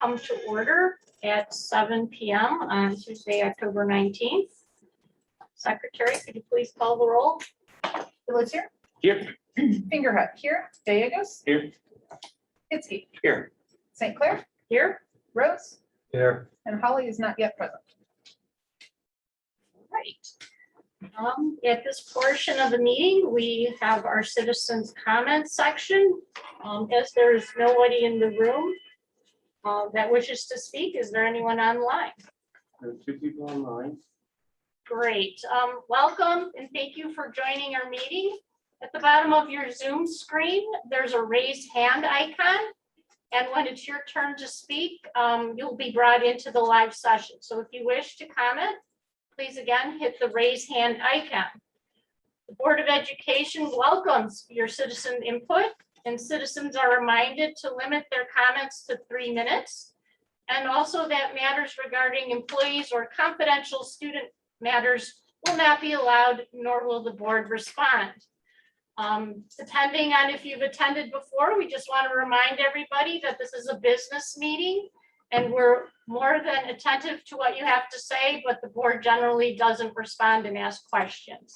come to order at 7 p.m. on Tuesday, October 19th. Secretary, could you please call the roll? Phillips here. Here. Fingerhut here. Gallegos. Here. Hitzke. Here. St. Clair. Here. Rose. Here. And Holly is not yet present. Right. At this portion of the meeting, we have our citizens' comment section. As there's nobody in the room that wishes to speak, is there anyone online? There are 2 people online. Great. Welcome and thank you for joining our meeting. At the bottom of your Zoom screen, there's a raised hand icon. And when it's your turn to speak, you'll be brought into the live session. So if you wish to comment, please again hit the raise hand icon. The Board of Education welcomes your citizen input, and citizens are reminded to limit their comments to 3 minutes. And also that matters regarding employees or confidential student matters will not be allowed, nor will the board respond. Depending on if you've attended before, we just want to remind everybody that this is a business meeting and we're more than attentive to what you have to say, but the board generally doesn't respond and ask questions.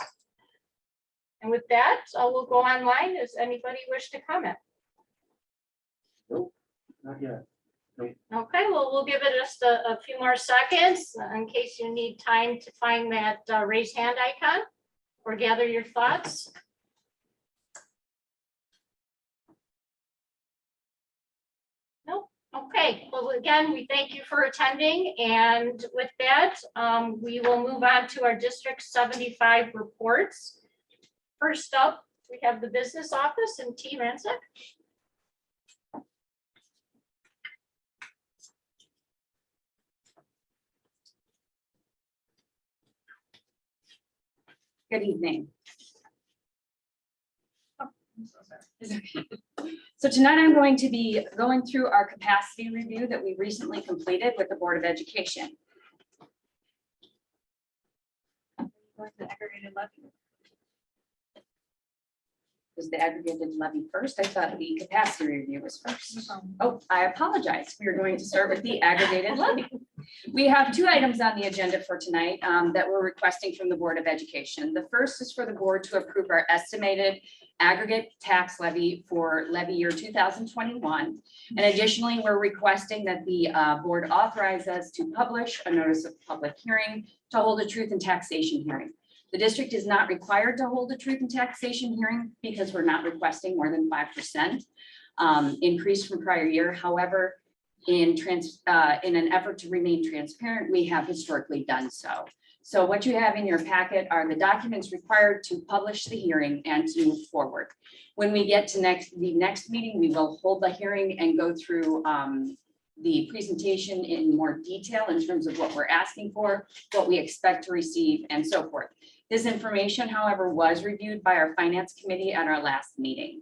And with that, we'll go online. Does anybody wish to comment? Nope, not yet. Okay, well, we'll give it just a few more seconds in case you need time to find that raise hand icon or gather your thoughts. Nope. Okay, well, again, we thank you for attending. And with that, we will move on to our District 75 reports. First up, we have the business office and T. Rancic. Good evening. Oh, I'm so sorry. So tonight I'm going to be going through our capacity review that we recently completed with the Board of Education. Going to aggregated levy. Was the aggregated levy first? I thought the capacity review was first. Oh, I apologize. We are going to start with the aggregated levy. We have 2 items on the agenda for tonight that we're requesting from the Board of Education. The first is for the board to approve our estimated aggregate tax levy for levy year 2021. And additionally, we're requesting that the board authorize us to publish a notice of public hearing to hold a truth and taxation hearing. The district is not required to hold a truth and taxation hearing because we're not requesting more than 5% increase from prior year. However, in an effort to remain transparent, we have historically done so. So what you have in your packet are the documents required to publish the hearing and to move forward. When we get to the next meeting, we will hold the hearing and go through the presentation in more detail in terms of what we're asking for, what we expect to receive, and so forth. This information, however, was reviewed by our finance committee at our last meeting.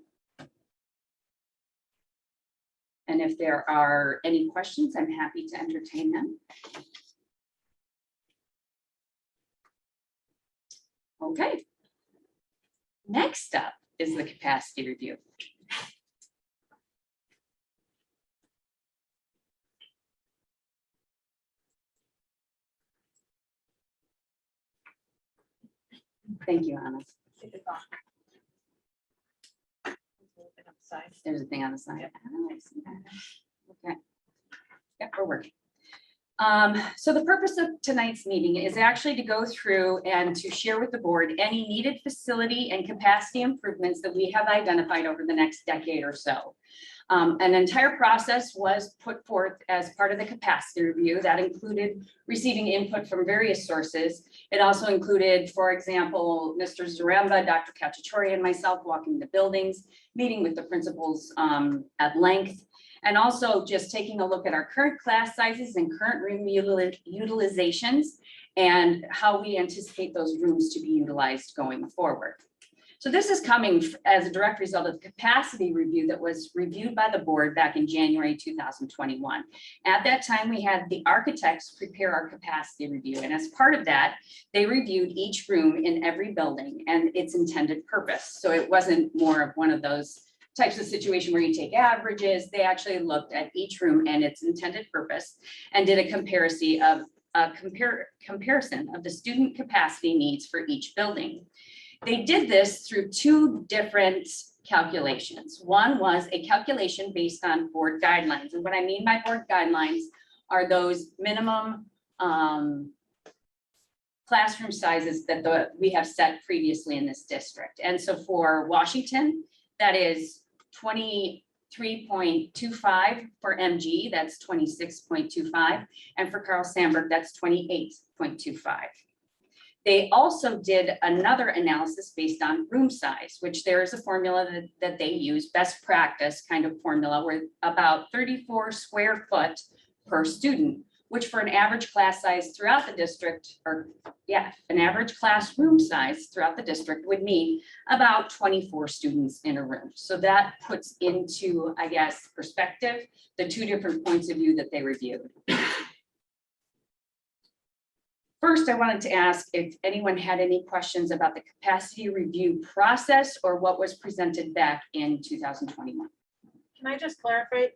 And if there are any questions, I'm happy to entertain them. Okay. Next up is the capacity review. Thank you, Anna. There's a thing on the side. Oh, I see that. Okay. Yep, we're working. So the purpose of tonight's meeting is actually to go through and to share with the board any needed facility and capacity improvements that we have identified over the next decade or so. An entire process was put forth as part of the capacity review that included receiving input from various sources. It also included, for example, Mr. Zaremba, Dr. Cacciatore, and myself walking the buildings, meeting with the principals at length, and also just taking a look at our current class sizes and current room utilizations and how we anticipate those rooms to be utilized going forward. So this is coming as a direct result of the capacity review that was reviewed by the board back in January 2021. At that time, we had the architects prepare our capacity review. And as part of that, they reviewed each room in every building and its intended purpose. So it wasn't more of one of those types of situation where you take averages. They actually looked at each room and its intended purpose and did a comparison of the student capacity needs for each building. They did this through two different calculations. One was a calculation based on board guidelines. And what I mean by board guidelines are those minimum classroom sizes that we have set previously in this district. And so for Washington, that is 23.25 for MG, that's 26.25. And for Carl Sandburg, that's 28.25. They also did another analysis based on room size, which there is a formula that they use, best practice kind of formula, where about 34 square foot per student, which for an average class size throughout the district, an average classroom size throughout the district would mean about 24 students in a room. So that puts into, I guess, perspective, the two different points of view that they reviewed. First, I wanted to ask if anyone had any questions about the capacity review process or what was presented back in 2021. Can I just clarify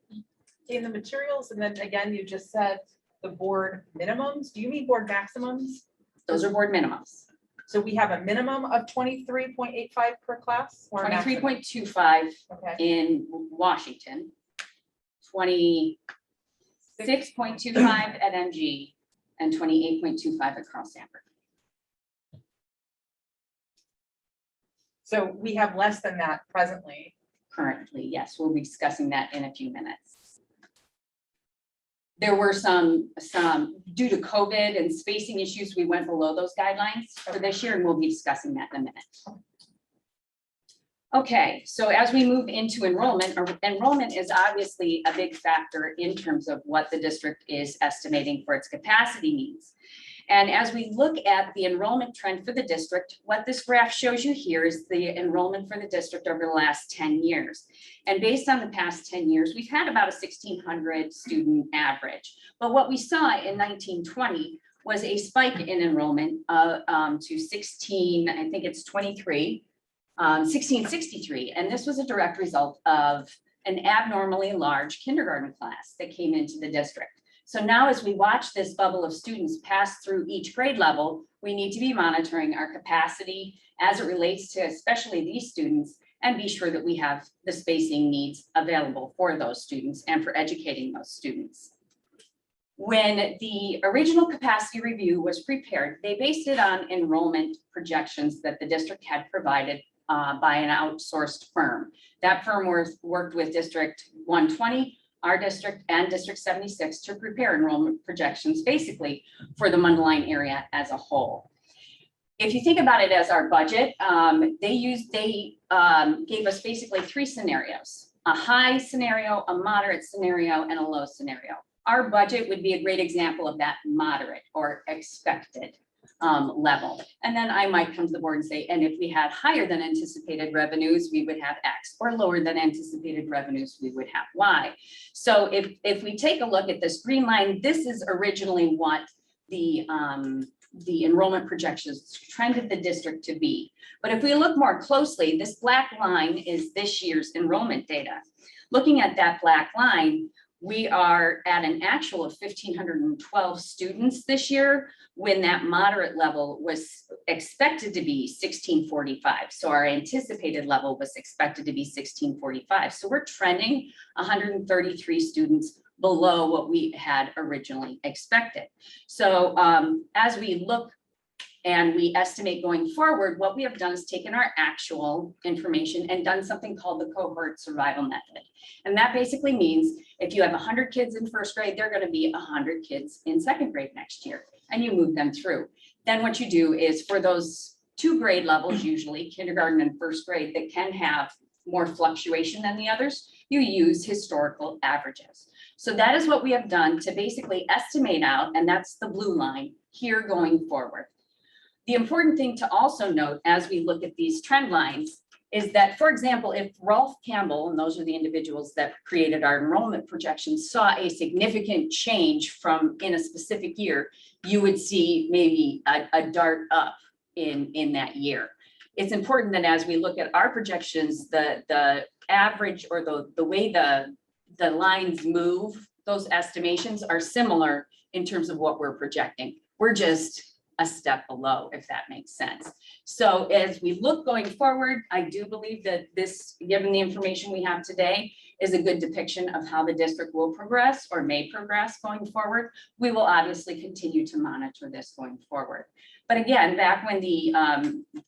in the materials, and then again, you just said the board minimums, do you mean board maximums? Those are board minimums. So we have a minimum of 23.85 per class or a maximum? 23.25 Okay, in Washington, 26.25 at MG, and 28.25 at Carl Sandburg. so we have less than that presently. Currently, yes, we'll be discussing that in a few minutes. There were some due to COVID and spacing issues, we went below those guidelines for this year, and we'll be discussing that in a minute. Okay, so as we move into enrollment is obviously a big factor in terms of what the district is estimating for its capacity needs. And as we look at the enrollment trend for the district, what this graph shows you here is the enrollment for the district over the last 10 years. And based on the past 10 years, we've had about a 1,600 student average. But what we saw in 1920 was a spike in enrollment to 1663, and this was a direct result of an abnormally large kindergarten class that came into the district. So now as we watch this bubble of students pass through each grade level, we need to be monitoring our capacity as it relates to especially these students and be sure that we have the spacing needs available for those students and for educating those students. When the original capacity review was prepared, they based it on enrollment projections that the district had provided by an outsourced firm. That firm worked with District 120, our district, and District 76 to prepare enrollment projections basically for the Mundelein area as a whole. If you think about it as our budget, they gave us basically three scenarios: a high scenario, a moderate scenario, and a low scenario. Our budget would be a great example of that moderate or expected level. And then I might come to the board and say, and if we had higher than anticipated revenues, we would have X, or lower than anticipated revenues, we would have Y. So if we take a look at this green line, this is originally what the enrollment projections trended the district to be. But if we look more closely, this black line is this year's enrollment data. Looking at that black line, we are at an actual of 1,512 students this year, when that moderate level was expected to be 1,645. So our anticipated level was expected to be 1,645. So we're trending 133 students below what we had originally expected. So as we look and we estimate going forward, what we have done is taken our actual information and done something called the cohort survival method. And that basically means if you have 100 kids in first grade, they're going to be 100 kids in second grade next year, and you move them through. Then what you do is for those two grade levels, usually kindergarten and first grade, that can have more fluctuation than the others, you use historical averages. So that is what we have done to basically estimate out, and that's the blue line here going forward. The important thing to also note as we look at these trend lines is that, for example, if Rolf Campbell, and those are the individuals that created our enrollment projections, saw a significant change from in a specific year, you would see maybe a dart up in that year. It's important that as we look at our projections, the average or the way the lines move, those estimations are similar in terms of what we're projecting. We're just a step below, if that makes sense. So as we look going forward, I do believe that this, given the information we have today, is a good depiction of how the district will progress or may progress going forward. We will obviously continue to monitor this going forward. But again, back when the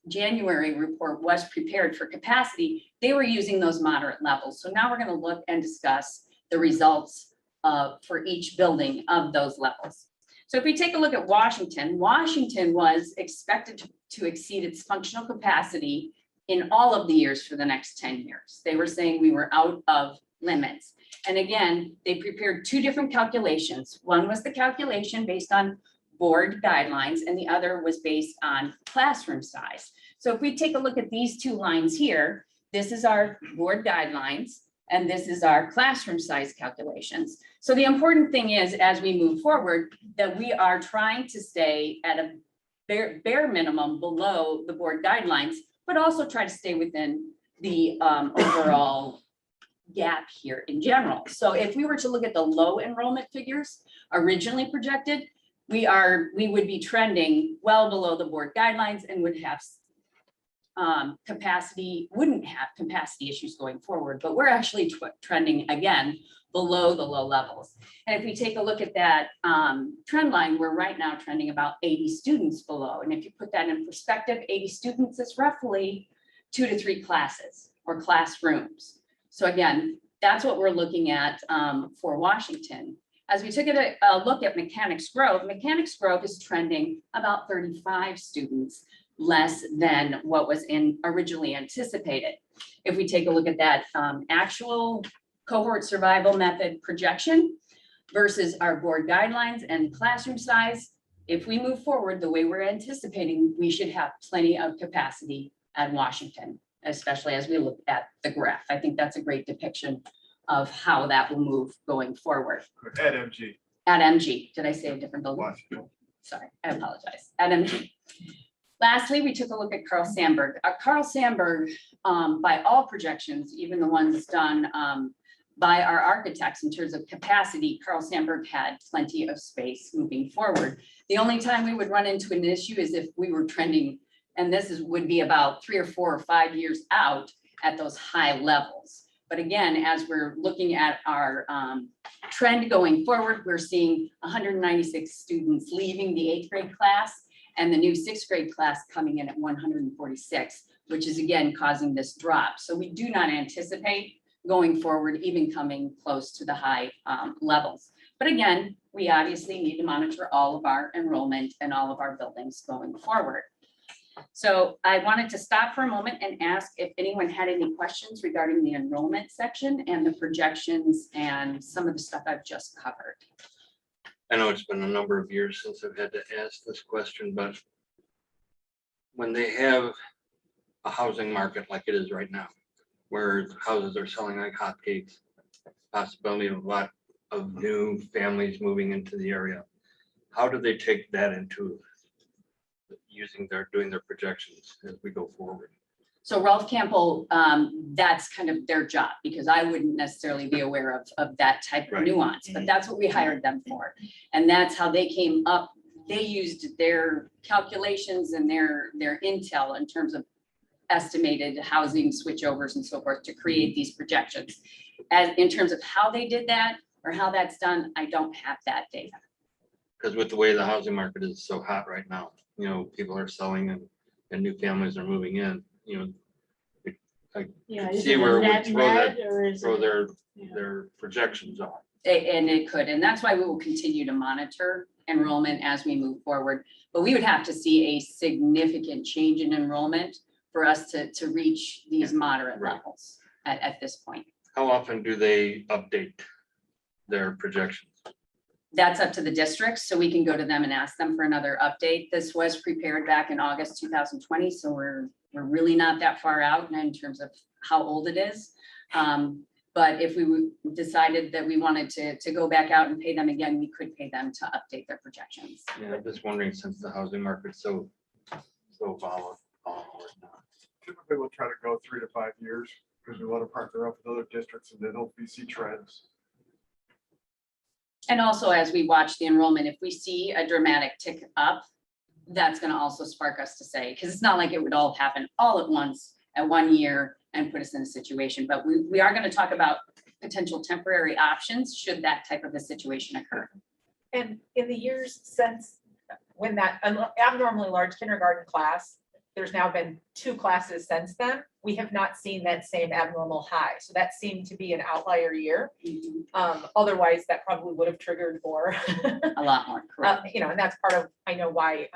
January report was prepared for capacity, they were using those moderate levels. So now we're going to look and discuss the results for each building of those levels. So if we take a look at Washington, Washington was expected to exceed its functional capacity in all of the years for the next 10 years. They were saying we were out of limits. And again, they prepared two different calculations. One was the calculation based on board guidelines, and the other was based on classroom size. So if we take a look at these two lines here, this is our board guidelines, and this is our classroom size calculations. So the important thing is, as we move forward, that we are trying to stay at a bare minimum below the board guidelines, but also try to stay within the overall gap here in general. So if we were to look at the low enrollment figures originally projected, we would be trending well below the board guidelines and would have wouldn't have capacity issues going forward, but we're actually trending again below the low levels. And if we take a look at that trend line, we're right now trending about 80 students below. And if you put that in perspective, 80 students is roughly 2 to 3 classes or classrooms. So again, that's what we're looking at for Washington. As we took a look at Mechanics Grove is trending about 35 students less than what was originally anticipated. If we take a look at that actual cohort survival method projection versus our board guidelines and classroom size, if we move forward the way we're anticipating, we should have plenty of capacity at Washington, especially as we look at the graph. I think that's a great depiction of how that will move going forward. At MG. At MG, did I say a different building? Washington. Sorry, I apologize. At MG. Lastly, we took a look at Carl Sandburg. Carl Sandburg, by all projections, even the ones done by our architects in terms of capacity, Carl Sandburg had plenty of space moving forward. The only time we would run into an issue is if we were trending, and would be about 3 or 4 or 5 years out at those high levels. But again, as we're looking at our trend going forward, we're seeing 196 students leaving the 8th grade class and the new 6th grade class coming in at 146, which is again causing this drop. So we do not anticipate going forward, even coming close to the high levels. But again, we obviously need to monitor all of our enrollment and all of our buildings going forward. So I wanted to stop for a moment and ask if anyone had any questions regarding the enrollment section and the projections and some of the stuff I've just covered. I know it's been a number of years since I've had to ask this question, but when they have a housing market like it is right now, where houses are selling like hotcakes, possibility of a lot of new families moving into the area, how do they take that into doing their projections as we go forward? So Ralph Campbell, that's kind of their job, because I wouldn't necessarily be aware of that type of Right. nuance, but that's what we hired them for. And that's how they came up. They used their calculations and their intel in terms of estimated housing switchovers and so forth to create these projections. As in terms of how they did that or how that's done, I don't have that data. Because with the way the housing market is so hot right now, people are selling and new families are moving in, Yeah. see where it would throw their their projections on. And it could, and that's why we will continue to monitor enrollment as we move forward. But we would have to see a significant change in enrollment for us to reach these moderate Right. levels at this point. How often do they update their projections? That's up to the districts, so we can go to them and ask them for another update. This was prepared back in August 2020, so we're really not that far out in terms of how old it is. But if we decided that we wanted to go back out and pay them again, we could pay them to update their projections. Yeah, I'm just wondering, since the housing market's so volatile right now. Typically, we'll try to go 3 to 5 years. because we want to partner up with other districts and then hopefully see trends. And also, as we watch the enrollment, if we see a dramatic tick up, that's gonna also spark us to say, because it's not like it would all happen all at once at 1 year and put us in a situation, but we are gonna talk about potential temporary options should that type of a situation occur. And in the years since when that abnormally large kindergarten class, there's now been 2 classes since then, we have not seen that same abnormal high. So that seemed to be an outlier year. Otherwise, that probably would have triggered more. A lot more, correct? And that's part of, I know why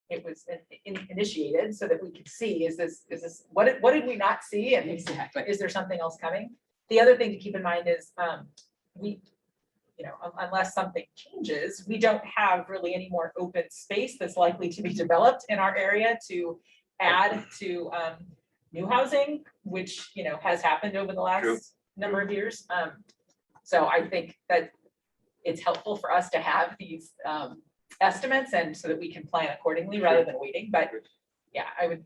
it was initiated, so that we could see, is this, what did we not see? And Exactly. is there something else coming? The other thing to keep in mind is unless something changes, we don't have really any more open space that's likely to be developed in our area to add to new housing, which, has happened over the last True. number of years. So I think that it's helpful for us to have these estimates and so that we can plan accordingly rather than waiting. But yeah, I would.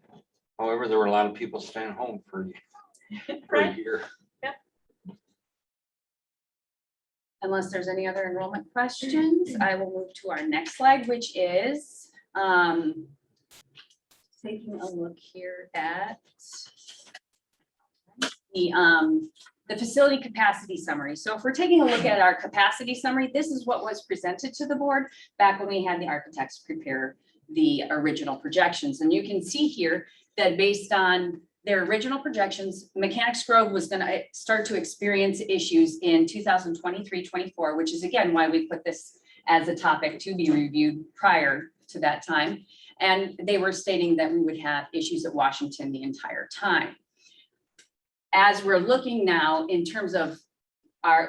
However, there were a lot of people staying home for a Right. year. Unless there's any other enrollment questions, I will move to our next slide, which is taking a look here at the facility capacity summary. So if we're taking a look at our capacity summary, this is what was presented to the board back when we had the architects prepare the original projections. And you can see here that based on their original projections, Mechanics Grove was going to start to experience issues in 2023-24, which is again why we put this as a topic to be reviewed prior to that time. And they were stating that we would have issues at Washington the entire time. As we're looking now in terms of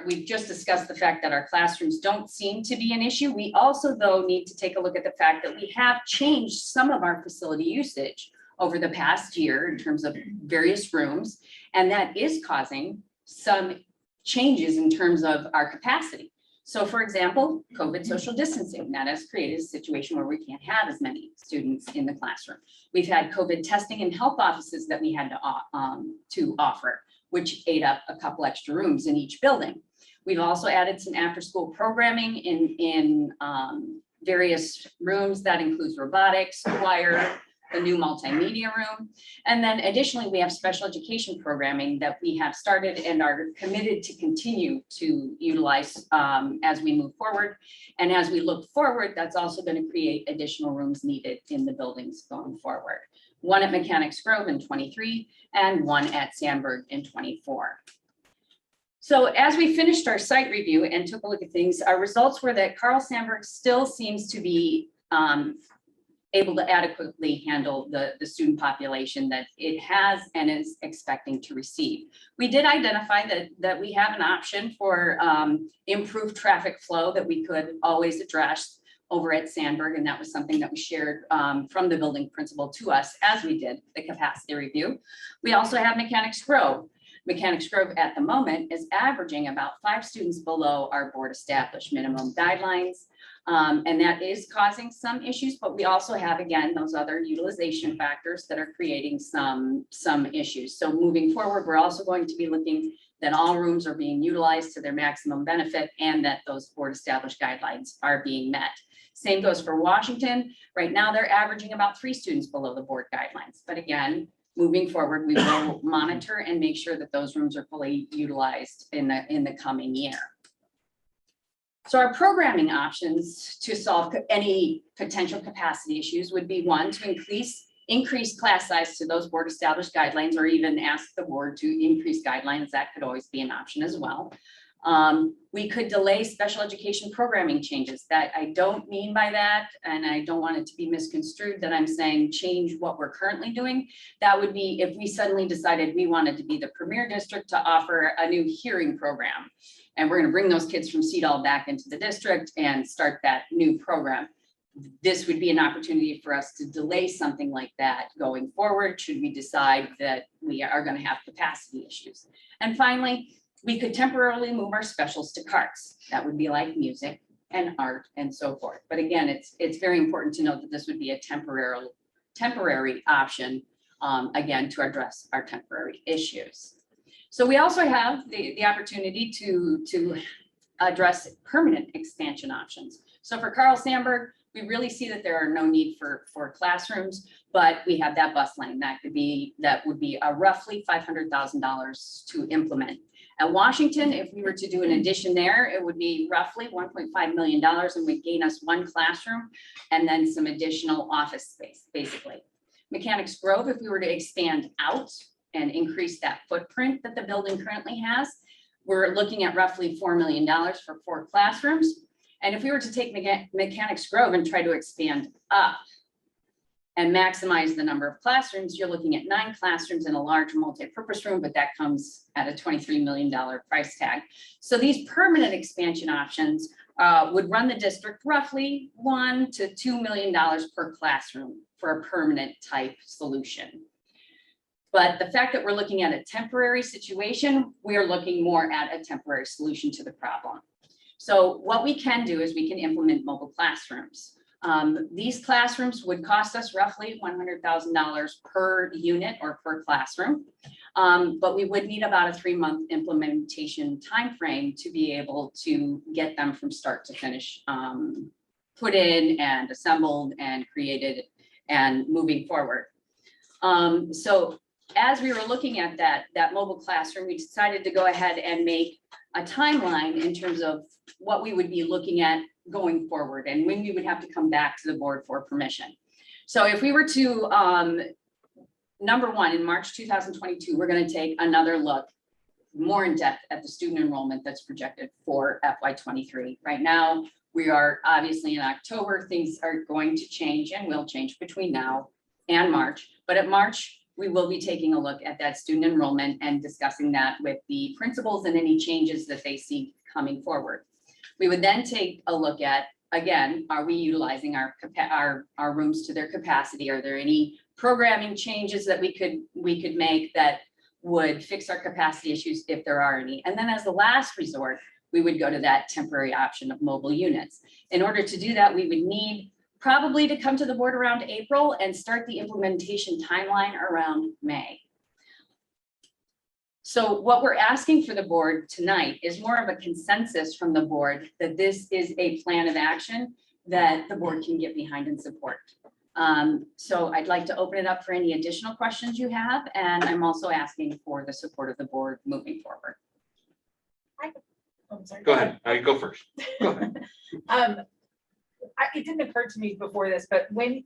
we've just discussed the fact that our classrooms don't seem to be an issue. We also, though, need to take a look at the fact that we have changed some of our facility usage over the past year in terms of various rooms, and that is causing some changes in terms of our capacity. So for example, COVID social distancing, that has created a situation where we can't have as many students in the classroom. We've had COVID testing in health offices that we had to offer, which ate up a couple extra rooms in each building. We've also added some after-school programming in various rooms that includes robotics, choir, the new multimedia room. And then additionally, we have special education programming that we have started and are committed to continue to utilize as we move forward. And as we look forward, that's also going to create additional rooms needed in the buildings going forward. One at Mechanics Grove in 23 and one at Sandburg in 24. So as we finished our site review and took a look at things, our results were that Carl Sandburg still seems to be able to adequately handle the student population that it has and is expecting to receive. We did identify that we have an option for improved traffic flow that we could always address over at Sandburg, and that was something that we shared from the building principal to us as we did the capacity review. We also have Mechanics Grove. Mechanics Grove at the moment is averaging about 5 students below our board established minimum guidelines. And that is causing some issues, but we also have, again, those other utilization factors that are creating some issues. So moving forward, we're also going to be looking that all rooms are being utilized to their maximum benefit and that those board established guidelines are being met. Same goes for Washington. Right now, they're averaging about 3 students below the board guidelines. But again, moving forward, we will monitor and make sure that those rooms are fully utilized in the coming year. So our programming options to solve any potential capacity issues would be one, to increase class size to those board established guidelines, or even ask the board to increase guidelines. That could always be an option as well. We could delay special education programming changes. That I don't mean by that, and I don't want it to be misconstrued that I'm saying change what we're currently doing. That would be if we suddenly decided we wanted to be the premier district to offer a new hearing program. And we're going to bring those kids from CEDAL back into the district and start that new program. This would be an opportunity for us to delay something like that going forward, should we decide that we are going to have capacity issues. And finally, we could temporarily move our specials to carts. That would be like music and art and so forth. But again, it's very important to note that this would be a temporary option again, to address our temporary issues. So we also have the opportunity to address permanent expansion options. So for Carl Sandburg, we really see that there are no need for classrooms, but we have that bus lane that would be a roughly $500,000 to implement. At Washington, if we were to do an addition there, it would be roughly $1.5 million and would gain us 1 classroom and then some additional office space, basically. Mechanics Grove, if we were to expand out and increase that footprint that the building currently has, we're looking at roughly $4 million for 4 classrooms. And if we were to take Mechanics Grove and try to expand up and maximize the number of classrooms, you're looking at 9 classrooms in a large multi-purpose room, but that comes at a $23 million price tag. So these permanent expansion options would run the district roughly $1 to $2 million per classroom for a permanent type solution. But the fact that we're looking at a temporary situation, we are looking more at a temporary solution to the problem. So what we can do is we can implement mobile classrooms. These classrooms would cost us roughly $100,000 per unit or per classroom. But we would need about a 3-month implementation timeframe to be able to get them from start to finish, put in and assembled and created and moving forward. So as we were looking at that mobile classroom, we decided to go ahead and make a timeline in terms of what we would be looking at going forward and when we would have to come back to the board for permission. So if we were to, number one, in March 2022, we're going to take another look more in depth at the student enrollment that's projected for FY23. Right now, we are obviously in October. Things are going to change and will change between now and March. But at March, we will be taking a look at that student enrollment and discussing that with the principals and any changes that they see coming forward. We would then take a look at, again, are we utilizing our rooms to their capacity? Are there any programming changes that we could make that would fix our capacity issues if there are any? And then as the last resort, we would go to that temporary option of mobile units. In order to do that, we would need probably to come to the board around April and start the implementation timeline around May. So what we're asking for the board tonight is more of a consensus from the board that this is a plan of action that the board can get behind and support. So I'd like to open it up for any additional questions you have, and I'm also asking for the support of the board moving forward. I'm sorry. Go ahead, I go first. Go ahead. It didn't occur to me before this, but when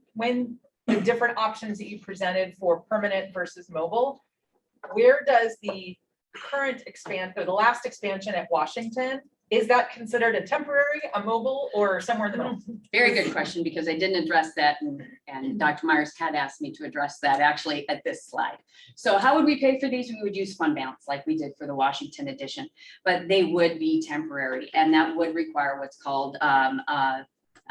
the different options that you presented for permanent versus mobile, where does the current or the last expansion at Washington, is that considered a temporary, a mobile, or somewhere in the middle? Very good question, because I didn't address that, and Dr. Myers had asked me to address that actually at this slide. So how would we pay for these? We would use fund balance like we did for the Washington edition, but they would be temporary, and that would require what's called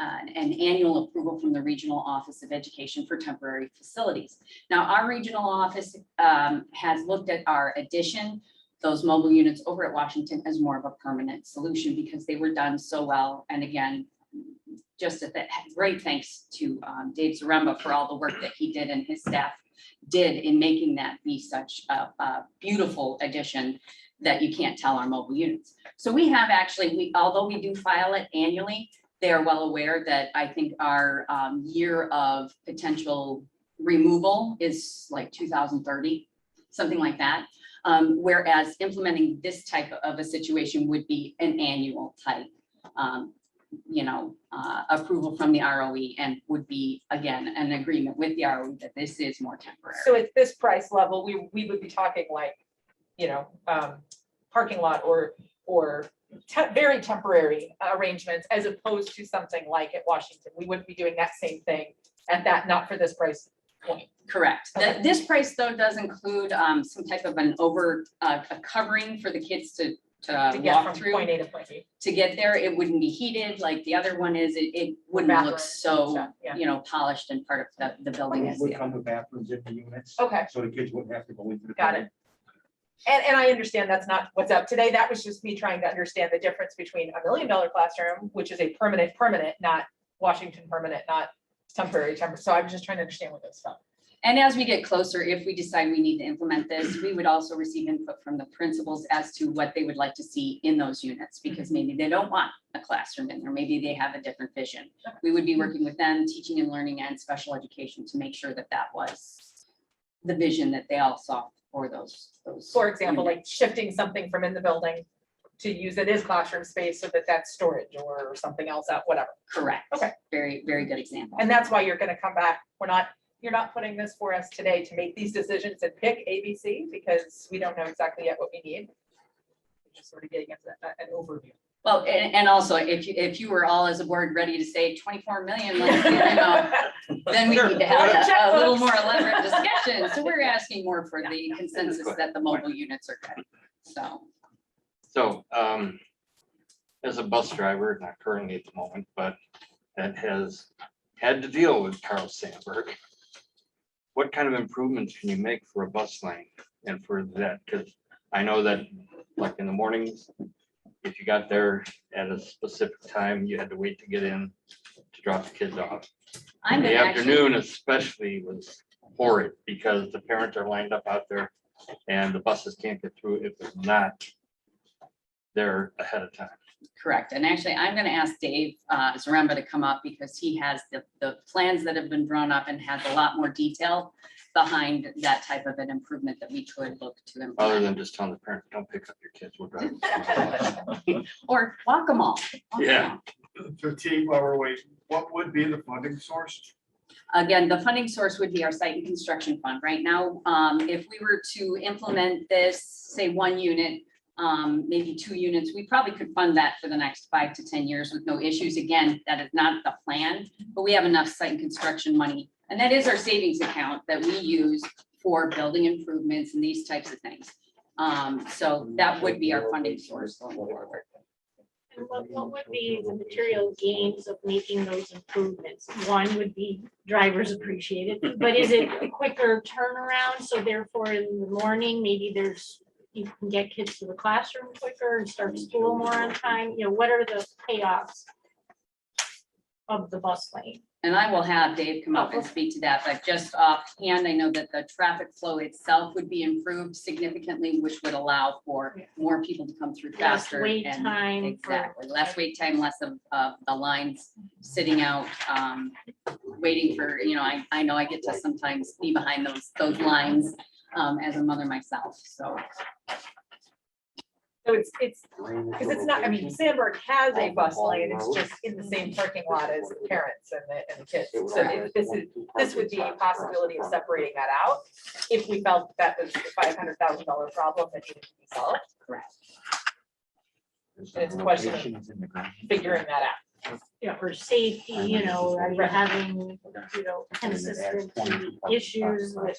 an annual approval from the Regional Office of Education for temporary facilities. Now, our regional office has looked at our addition, those mobile units over at Washington, as more of a permanent solution because they were done so well. And again, just a great thanks to Dave Zaremba for all the work that he did and his staff did in making that be such a beautiful addition that you can't tell our mobile units. So we have actually, although we do file it annually, they are well aware that I think our year of potential removal is like 2030, something like that. Whereas implementing this type of a situation would be an annual type, approval from the ROE, and would be, again, an agreement with the ROE that this is more temporary. So at this price level, we would be talking like, parking lot or very temporary arrangements, as opposed to something like at Washington. We wouldn't be doing that same thing at that, not for this price point. Correct. Okay. This price, though, does include some type of an a covering for the kids to To get walk from through. point A to point B. To get there, it wouldn't be heated like the other one is. It wouldn't look Bathrooms so, and stuff, yeah. polished and part of the building as Would the come with bathrooms in the units. Okay, So the kids wouldn't have to go into the. got it. And I understand that's not what's up today. That was just me trying to understand the difference between $1 million classroom, which is a permanent, not Washington permanent, not temporary. So I'm just trying to understand what those stuff. And as we get closer, if we decide we need to implement this, we would also receive input from the principals as to what they would like to see in those units, because maybe they don't want a classroom in there, maybe they have a different vision. We would be working with them, teaching and learning and special education to make sure that that was the vision that they all saw for those. For example, like units. shifting something from in the building to use it as classroom space so that that's storage or something else out, whatever. Correct. Okay. Very, very good example. And that's why you're gonna come back. You're not putting this for us today to make these decisions and pick ABC because we don't know exactly yet what we need. We're just sort of getting us an overview. Well, and also if you were all as a board ready to say 24 million, let's do it, then we need to have a little more elaborate discussion. So we're asking more for the consensus that the mobile units are good. So, as a bus driver, not currently at the moment, but that has had to deal with Carl Sandburg, what kind of improvements can you make for a bus lane and for that? Because I know that like in the mornings, if you got there at a specific time, you had to wait to get in to drop the kids off. I'm The gonna actually, afternoon especially was horrid because the parents are lined up out there and the buses can't get through if they're not there ahead of time. correct. And actually, I'm gonna ask Dave Zaremba to come up because he has the plans that have been drawn up and has a lot more detail behind that type of an improvement that we could look to Other implement. than just telling the parents, don't pick up your kids, we're driving. Or walk them all. Walk 'em Yeah. all. So T, while we're waiting, what would be the funding source? Again, the funding source would be our site and construction fund. Right now, if we were to implement this, say, one unit, maybe 2 units, we probably could fund that for the next 5 to 10 years with no issues. Again, that is not the plan, but we have enough site and construction money. And that is our savings account that we use for building improvements and these types of things. So that would be our funding source going forward. And what would be the material gains of making those improvements? One would be drivers appreciated, but is it a quicker turnaround? So therefore in the morning, maybe you can get kids to the classroom quicker and start school more on time? You know, what are the payoffs of the bus lane? And I will have Dave come up and speak to that, but just offhand, I know that the traffic flow itself would be improved significantly, which would allow for more people to come through Less faster. wait and- time for- Exactly, less wait time, less of the lines sitting out, waiting for, I know I get to sometimes be behind those lines as a mother myself, so. So it's, because it's not, I mean, Sandburg has a bus lane, it's just in the same parking lot as the parents and the kids. So this would be a possibility of separating that out if we felt that was a $500,000 problem that needed to be solved, Correct. and it's a question of figuring that out. You know, for safety, you know, are you having, consistency issues with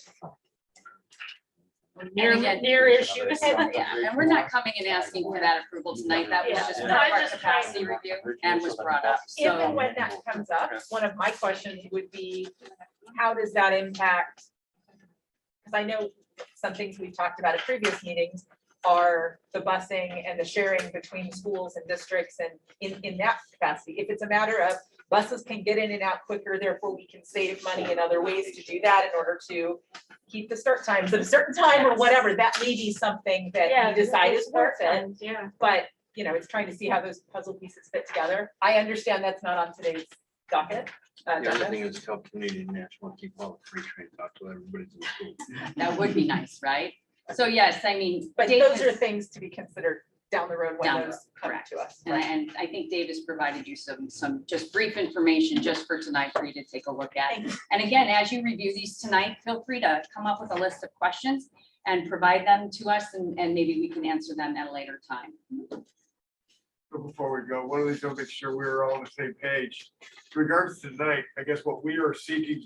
near issues? Yeah, and we're not coming and asking for that approval tonight, that was Yeah. just No, part of I our just capacity tried review and was brought up, If and so. when that comes up, one of my questions would be, how does that impact? Because I know some things we've talked about at previous meetings are the busing and the sharing between schools and districts and in that capacity. If it's a matter of buses can get in and out quicker, therefore we can save money in other ways to do that in order to keep the start times at a certain time or whatever, that may be something that Yeah, you decide is worth it. and yeah. But, it's trying to see how those puzzle pieces fit together. I understand that's not on today's docket. The other agenda. thing is tell Community National, keep all the free trains out to everybody's in school. That would be nice, right? So yes, I mean. But Dave those has- are things to be considered down the road when Down the those road, come correct. to us. And I think Dave has provided you some just brief information just for tonight for you to take a look at. Thank you. And again, as you review these tonight, feel free to come up with a list of questions and provide them to us and maybe we can answer them at a later time. So before we go, one of these, to make sure we're all on the same page. In regards to tonight, I guess what we are seeking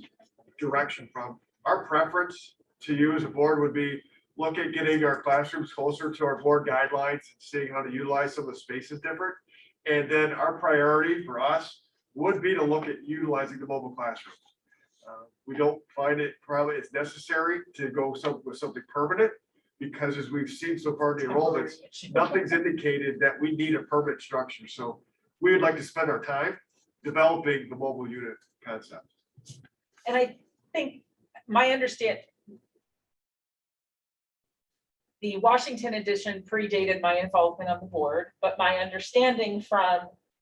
direction from, our preference to you as a board would be look at getting our classrooms closer to our board guidelines, and seeing how to utilize some of the spaces different. And then our priority for us would be to look at utilizing the mobile classrooms. We don't find it probably it's necessary to go with something permanent, because as we've seen so far in the enrollments, nothing's indicated that we need a permanent structure. So we would like to spend our time developing the mobile unit concept. And I think my the Washington edition predated my involvement on the board, but my understanding from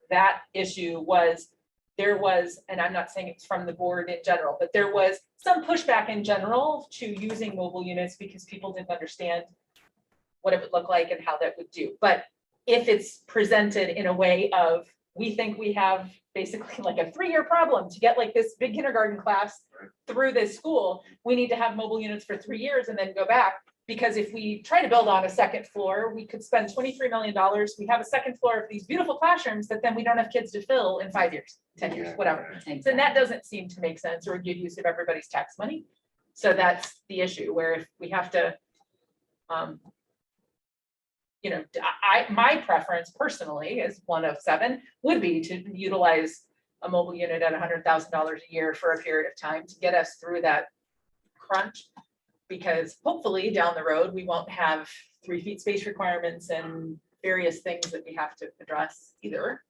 that issue was there was, and I'm not saying it's from the board in general, but there was some pushback in general to using mobile units because people didn't understand what it would look like and how that would do. But if it's presented in a way of, we think we have basically like a 3-year problem to get like this big kindergarten class through this school, we need to have mobile units for 3 years and then go back. Because if we try to build on a second floor, we could spend $23 million. We have a second floor of these beautiful classrooms that then we don't have kids to fill in 5 years, 10 years, whatever. So that doesn't seem to make sense or a good use of everybody's tax money. So that's the issue where if we have to, my preference personally as one of 7 would be to utilize a mobile unit at $100,000 a year for a period of time to get us through that crunch. Because hopefully down the road, we won't have 3 feet space requirements and various things that we have to address either.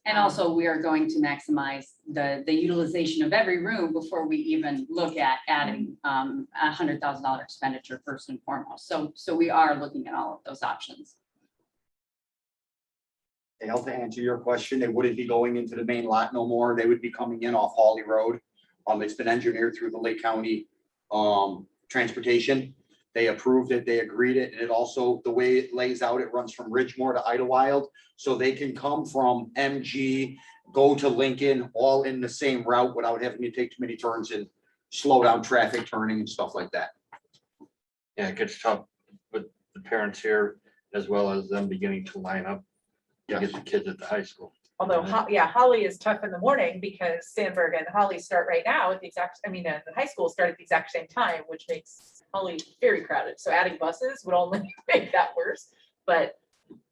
And also, we are going to maximize the utilization of every room before we even look at adding $100,000 expenditure first and foremost. So we are looking at all of those options. Dale, to answer your question, they wouldn't be going into the main lot no more. They would be coming in off Hawley Road. It's been engineered through the Lake County Transportation. They approved it, they agreed it, and it also, the way it lays out, it runs from Ridgemore to Idlewild. So they can come from MG, go to Lincoln, all in the same route without having to take too many turns and slow down traffic turning and stuff like that. Yeah, it gets tough with the parents here as well as them beginning to line up to get the kids at the high school. Although, Holly is tough in the morning because Sandberg and Holly start right now at the exact, the high school start at the exact same time, which makes Holly very crowded. So adding buses would only make that worse, but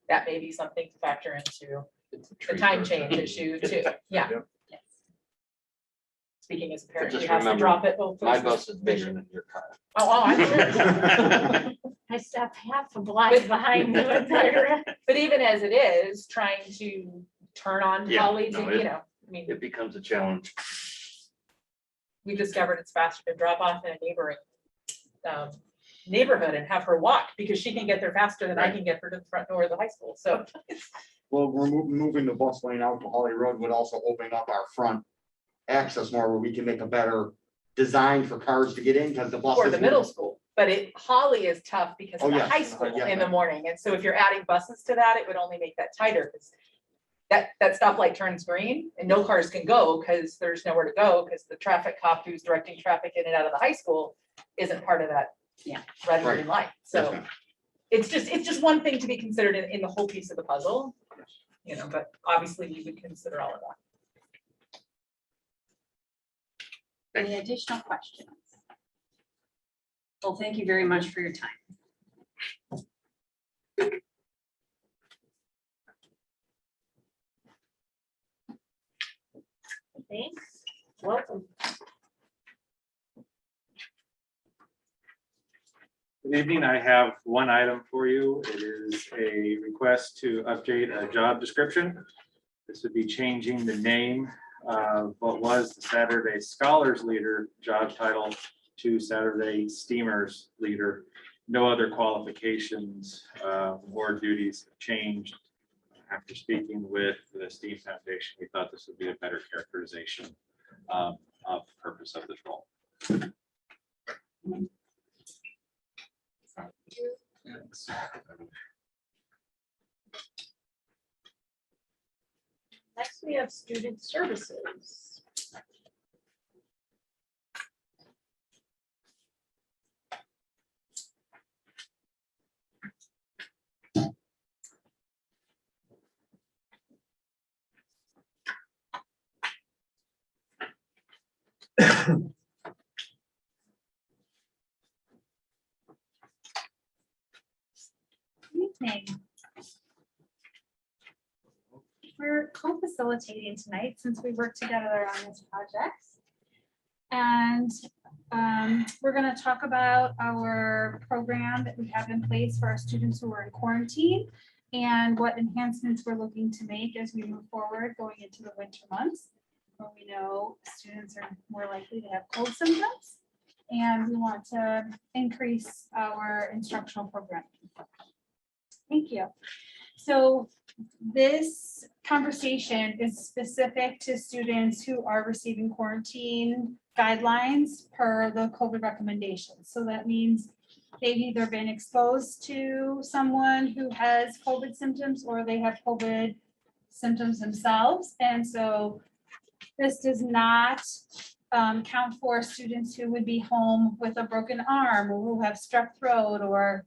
that may be something to factor into the time change issue too. Yeah. Yes. Speaking as a parent, just you have to remember, drop it both My places. bus is bigger than your car. Oh, I'm sure. I stepped half a block behind you. But even as it is, trying to turn on Yeah, Holly no, to, It becomes a challenge. we discovered it's faster to drop off in a neighboring neighborhood and have her walk because she can get there faster than I can get her to the front door of the high school. So Well, we're moving the bus lane out to Hawley Road would also open up our front access more where we can make a better design for cars to get in because the buses. for the middle school, but Holly is tough because of Oh, the yeah. high school Yeah. in the morning. And so if you're adding buses to that, it would only make that tighter because that stoplight turns green and no cars can go because there's nowhere to go because the traffic cop who's directing traffic in and out of the high school isn't part of that. Yeah. Red Right. green light. So it's just one thing to be considered in the whole piece of the puzzle, but obviously we would consider all of that. Any additional questions? Well, thank you very much for your time. Thanks. Welcome. Good evening. I have one item for you. It is a request to update a job description. This would be changing the name of what was the Saturday Scholars Leader job title to Saturday Steamers Leader. No other qualifications or duties have changed. After speaking with the STEAM Foundation, we thought this would be a better characterization of the purpose of this role. Next, we have student services. Evening. We're co-facilitating tonight since we worked together on this project. And we're going to talk about our program that we have in place for our students who are in quarantine and what enhancements we're looking to make as we move forward going into the winter months, when we know students are more likely to have cold symptoms. and we want to increase our instructional program. Thank you. So this conversation is specific to students who are receiving quarantine guidelines per the COVID recommendations. So that means they've either been exposed to someone who has COVID symptoms or they have COVID symptoms themselves. And so this does not count for students who would be home with a broken arm or who have strep throat or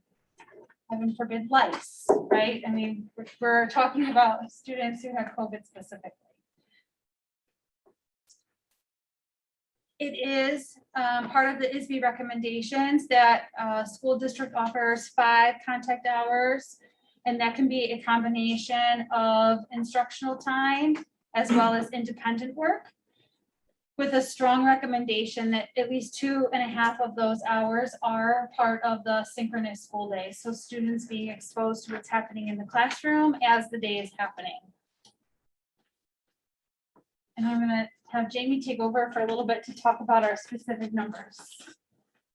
heaven forbid lice, right? I mean, we're talking about students who have COVID specifically. It is part of the ISB recommendations that school district offers 5 contact hours, and that can be a combination of instructional time as well as independent work, with a strong recommendation that at least 2.5 of those hours are part of the synchronous school day. So students being exposed to what's happening in the classroom as the day is happening. And I'm gonna have Jamie take over for a little bit to talk about our specific numbers.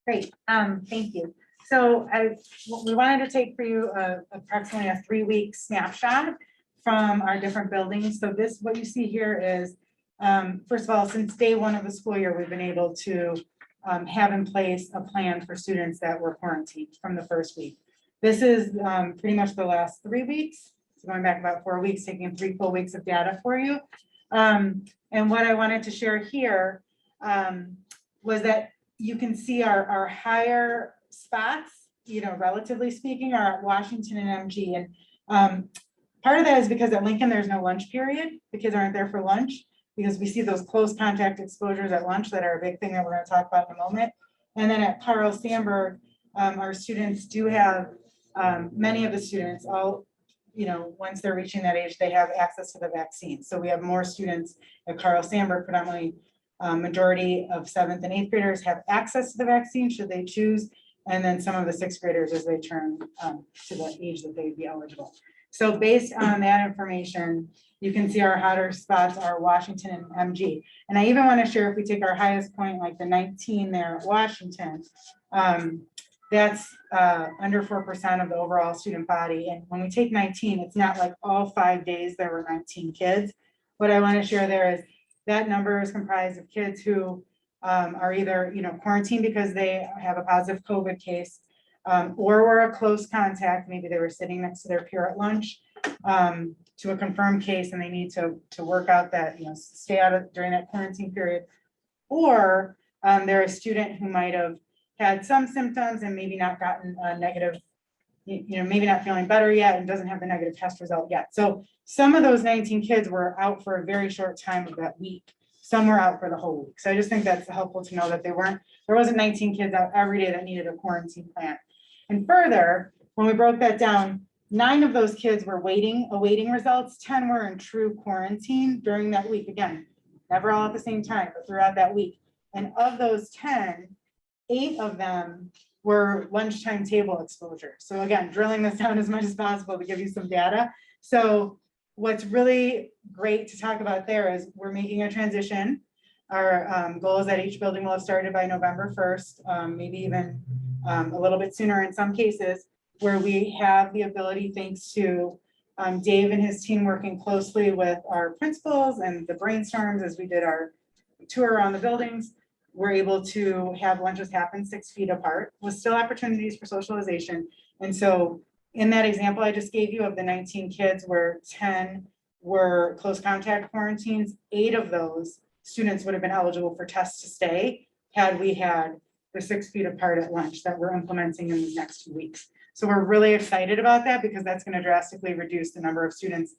Great, thank you. So we wanted to take for you approximately a 3-week snapshot from our different buildings. So this, what you see here is, first of all, since day 1 of the school year, we've been able to have in place a plan for students that were quarantined from the first week. This is pretty much the last 3 weeks. So going back about 4 weeks, taking 3 full weeks of data for you. And what I wanted to share here was that you can see our higher spots, you know, relatively speaking, are at Washington and MG. And part of that is because at Lincoln, there's no lunch period. The kids aren't there for lunch, because we see those close contact exposures at lunch that are a big thing that we're going to talk about in a moment. And then at Carl Sandburg, our students do have, many of the students, all, you know, once they're reaching that age, they have access to the vaccine. So we have more students at Carl Sandburg, predominantly majority of 7th and 8th graders have access to the vaccine should they choose. And then some of the 6th graders as they turn to the age that they'd be eligible. So based on that information, you can see our hotter spots are Washington and MG. And I even want to share, if we take our highest point, like the 19 there at Washington, that's under 4% of the overall student body. And when we take 19, it's not like all 5 days there were 19 kids. What I want to share there is that number is comprised of kids who are either, you know, quarantined because they have a positive COVID case, or were a close contact. Maybe they were sitting next to their peer at lunch to a confirmed case, and they need to work out that, you know, stay out of during that quarantine period. Or they're a student who might have had some symptoms and maybe not gotten a negative, you know, maybe not feeling better yet and doesn't have the negative test result yet. So some of those 19 kids were out for a very short time of that week. Some were out for the whole week. So I just think that's helpful to know that there wasn't 19 kids out every day that needed a quarantine plan. And further, when we broke that down, 9 of those kids were awaiting results. 10 were in true quarantine during that week. Again, never all at the same time, but throughout that week. And of those 10, 8 of them were lunchtime table exposure. So again, drilling this down as much as possible to give you some data. So what's really great to talk about there is we're making a transition. Our goal is that each building will have started by November 1st, maybe even a little bit sooner in some cases, where we have the ability, thanks to Dave and his team working closely with our principals and the brainstorms as we did our tour around the buildings, we're able to have lunches happen 6 feet apart with still opportunities for socialization. And so in that example I just gave you of the 19 kids where 10 were close contact quarantines, 8 of those students would have been eligible for test to stay had we had the 6 feet apart at lunch that we're implementing in these next 2 weeks. So we're really excited about that because that's going to drastically reduce the number of students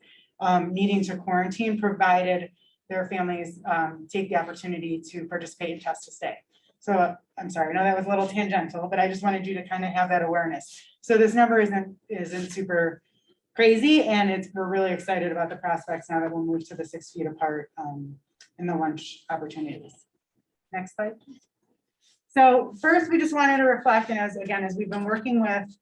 needing to quarantine, provided their families take the opportunity to participate in test to stay. So I'm sorry, I know that was a little tangential, but I just wanted you to kind of have that awareness. So this number isn't super crazy, and we're really excited about the prospects now that we'll move to the 6 feet apart in the lunch opportunities. Next slide. So first, we just wanted to reflect, and as we've been working with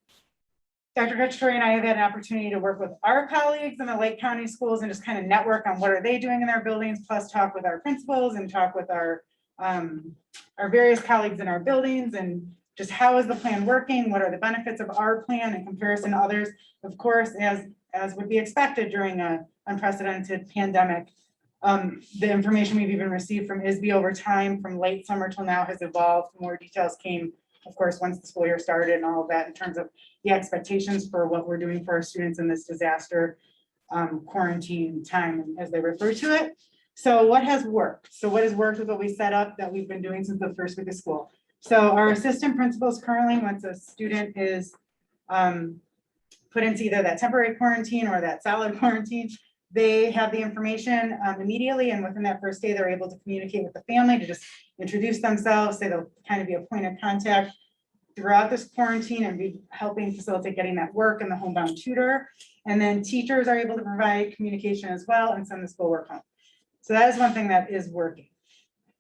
Dr. Cacciatore and I have had an opportunity to work with our colleagues in the Lake County schools and just kind of network on what are they doing in their buildings, plus talk with our principals and talk with our our various colleagues in our buildings and just how is the plan working? What are the benefits of our plan in comparison to others? Of course, as would be expected during an unprecedented pandemic. The information we've even received from ISB over time, from late summer till now, has evolved. More details came, of course, once the school year started and all of that in terms of the expectations for what we're doing for our students in this disaster quarantine time, as they refer to it. So what has worked? So what has worked with what we set up that we've been doing since the first week of school? So our assistant principals currently, once a student is put into either that temporary quarantine or that solid quarantine, they have the information immediately, and within that first day, they're able to communicate with the family to just introduce themselves, say they'll kind of be a point of contact throughout this quarantine and be helping facilitate getting that work and the homebound tutor. And then teachers are able to provide communication as well and send the schoolwork home. So that is one thing that is working.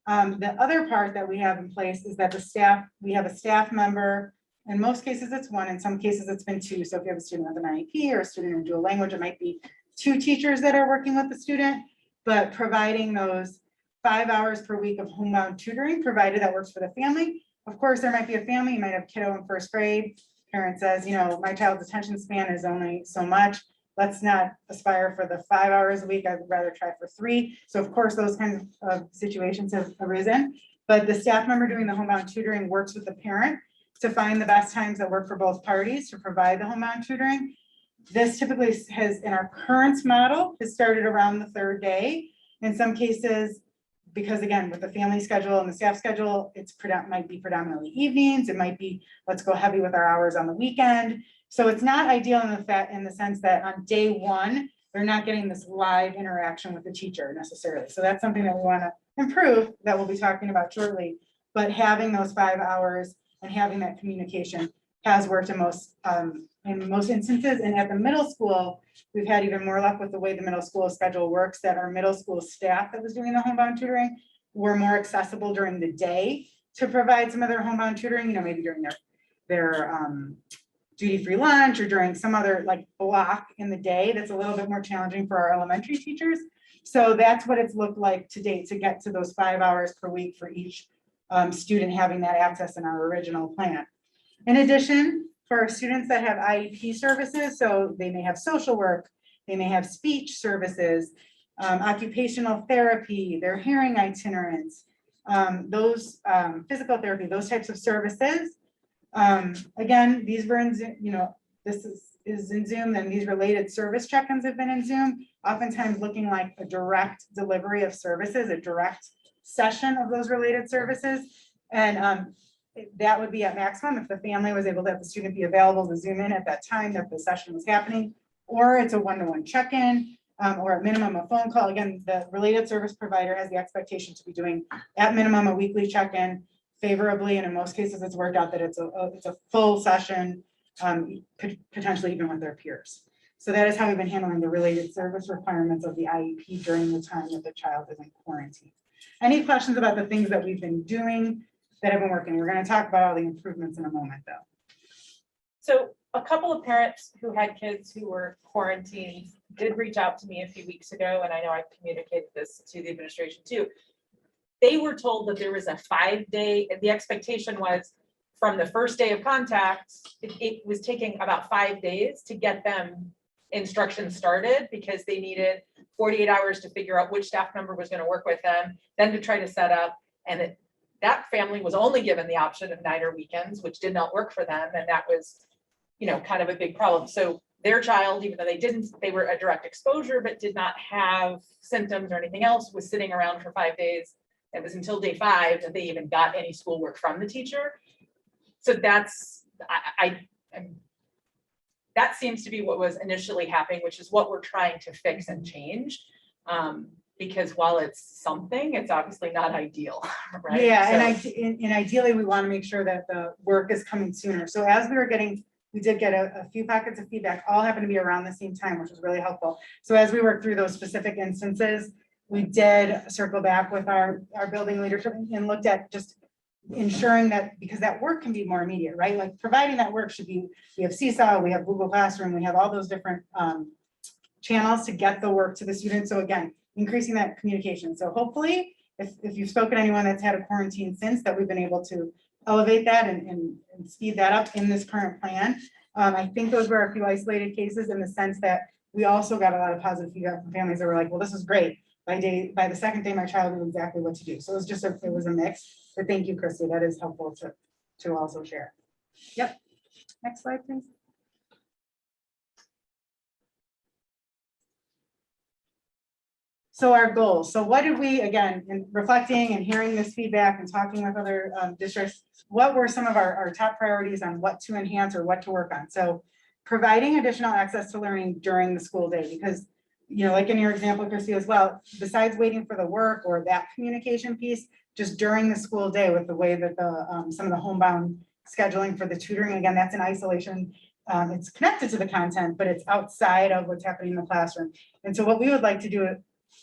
The other part that we have in place is that the staff, we have a staff member. In most cases, it's one. In some cases, it's been two. So if you have a student with an IEP or a student in dual language, it might be two teachers that are working with the student, but providing those 5 hours per week of homebound tutoring, provided that works for the family. Of course, there might be a family, you might have a kiddo in first grade. Parent says, you know, my child's attention span is only so much. Let's not aspire for the 5 hours a week. I'd rather try for 3. So of course, those kinds of situations have arisen, but the staff member doing the homebound tutoring works with the parent to find the best times that work for both parties to provide the homebound tutoring. This typically has, in our current model, has started around the 3rd day. In some cases, because again, with the family schedule and the staff schedule, might be predominantly evenings. It might be, let's go heavy with our hours on the weekend. So it's not ideal in the sense that on day 1, they're not getting this live interaction with the teacher necessarily. So that's something that we want to improve, that we'll be talking about shortly. But having those 5 hours and having that communication has worked in most instances. And at the middle school, we've had even more luck with the way the middle school schedule works, that our middle school staff that was doing the homebound tutoring were more accessible during the day to provide some of their homebound tutoring, you know, maybe during their duty-free lunch or during some other like block in the day that's a little bit more challenging for our elementary teachers. So that's what it's looked like to date, to get to those 5 hours per week for each student having that access in our original plan. In addition, for our students that have IEP services, so they may have social work, they may have speech services, occupational therapy, their hearing itinerants, those physical therapy, those types of services. Again, these were in Zoom, you know, this is in Zoom, and these related service check-ins have been in Zoom, oftentimes looking like a direct delivery of services, a direct session of those related services. And that would be at maximum if the family was able to have the student be available to Zoom in at that time that the session was happening, or it's a one-to-one check-in, or at minimum a phone call. Again, the related service provider has the expectation to be doing at minimum a weekly check-in favorably, and in most cases it's worked out that it's a full session, potentially even with their peers. So that is how we've been handling the related service requirements of the IEP during the time that the child is in quarantine. Any questions about the things that we've been doing that have been working? We're going to talk about all the improvements in a moment, though. So a couple of parents who had kids who were quarantined did reach out to me a few weeks ago, and I know I communicated this to the administration too. They were told that there was a 5-day, and the expectation was from the first day of contact, it was taking about 5 days to get them instruction started, because they needed 48 hours to figure out which staff member was going to work with them, then to try to set up. And that family was only given the option of night or weekends, which did not work for them. And that was, you know, kind of a big problem. So their child, even though they were a direct exposure, but did not have symptoms or anything else, was sitting around for 5 days. It was until day 5 that they even got any schoolwork from the teacher. So that's, that seems to be what was initially happening, which is what we're trying to fix and change. Because while it's something, it's obviously not ideal, right? Yeah, So- and ideally, we want to make sure that the work is coming sooner. So as we did get a few packets of feedback, all happened to be around the same time, which was really helpful. So as we worked through those specific instances, we did circle back with our building leadership and looked at just ensuring that, because that work can be more immediate, right? Like providing that work should be, we have Seesaw, we have Google Classroom, we have all those different channels to get the work to the students. So again, increasing that communication. So hopefully if you've spoken to anyone that's had a quarantine since, that we've been able to elevate that and speed that up in this current plan. I think those were a few isolated cases in the sense that we also got a lot of positive feedback from families that were like, well, this is great. By the second day, my child knew exactly what to do. So it was just, it was a mix, but thank you, Christy. That is helpful to also share. Yep. Next slide, please. So our goals. So what did we, again, in reflecting and hearing this feedback and talking with other districts, what were some of our top priorities on what to enhance or what to work on? So providing additional access to learning during the school day, because, you know, like in your example, Christy, as well, besides waiting for the work or that communication piece, just during the school day with the way that the some of the homebound scheduling for the tutoring, again, that's in isolation. It's connected to the content, but it's outside of what's happening in the classroom. And so what we would like to do,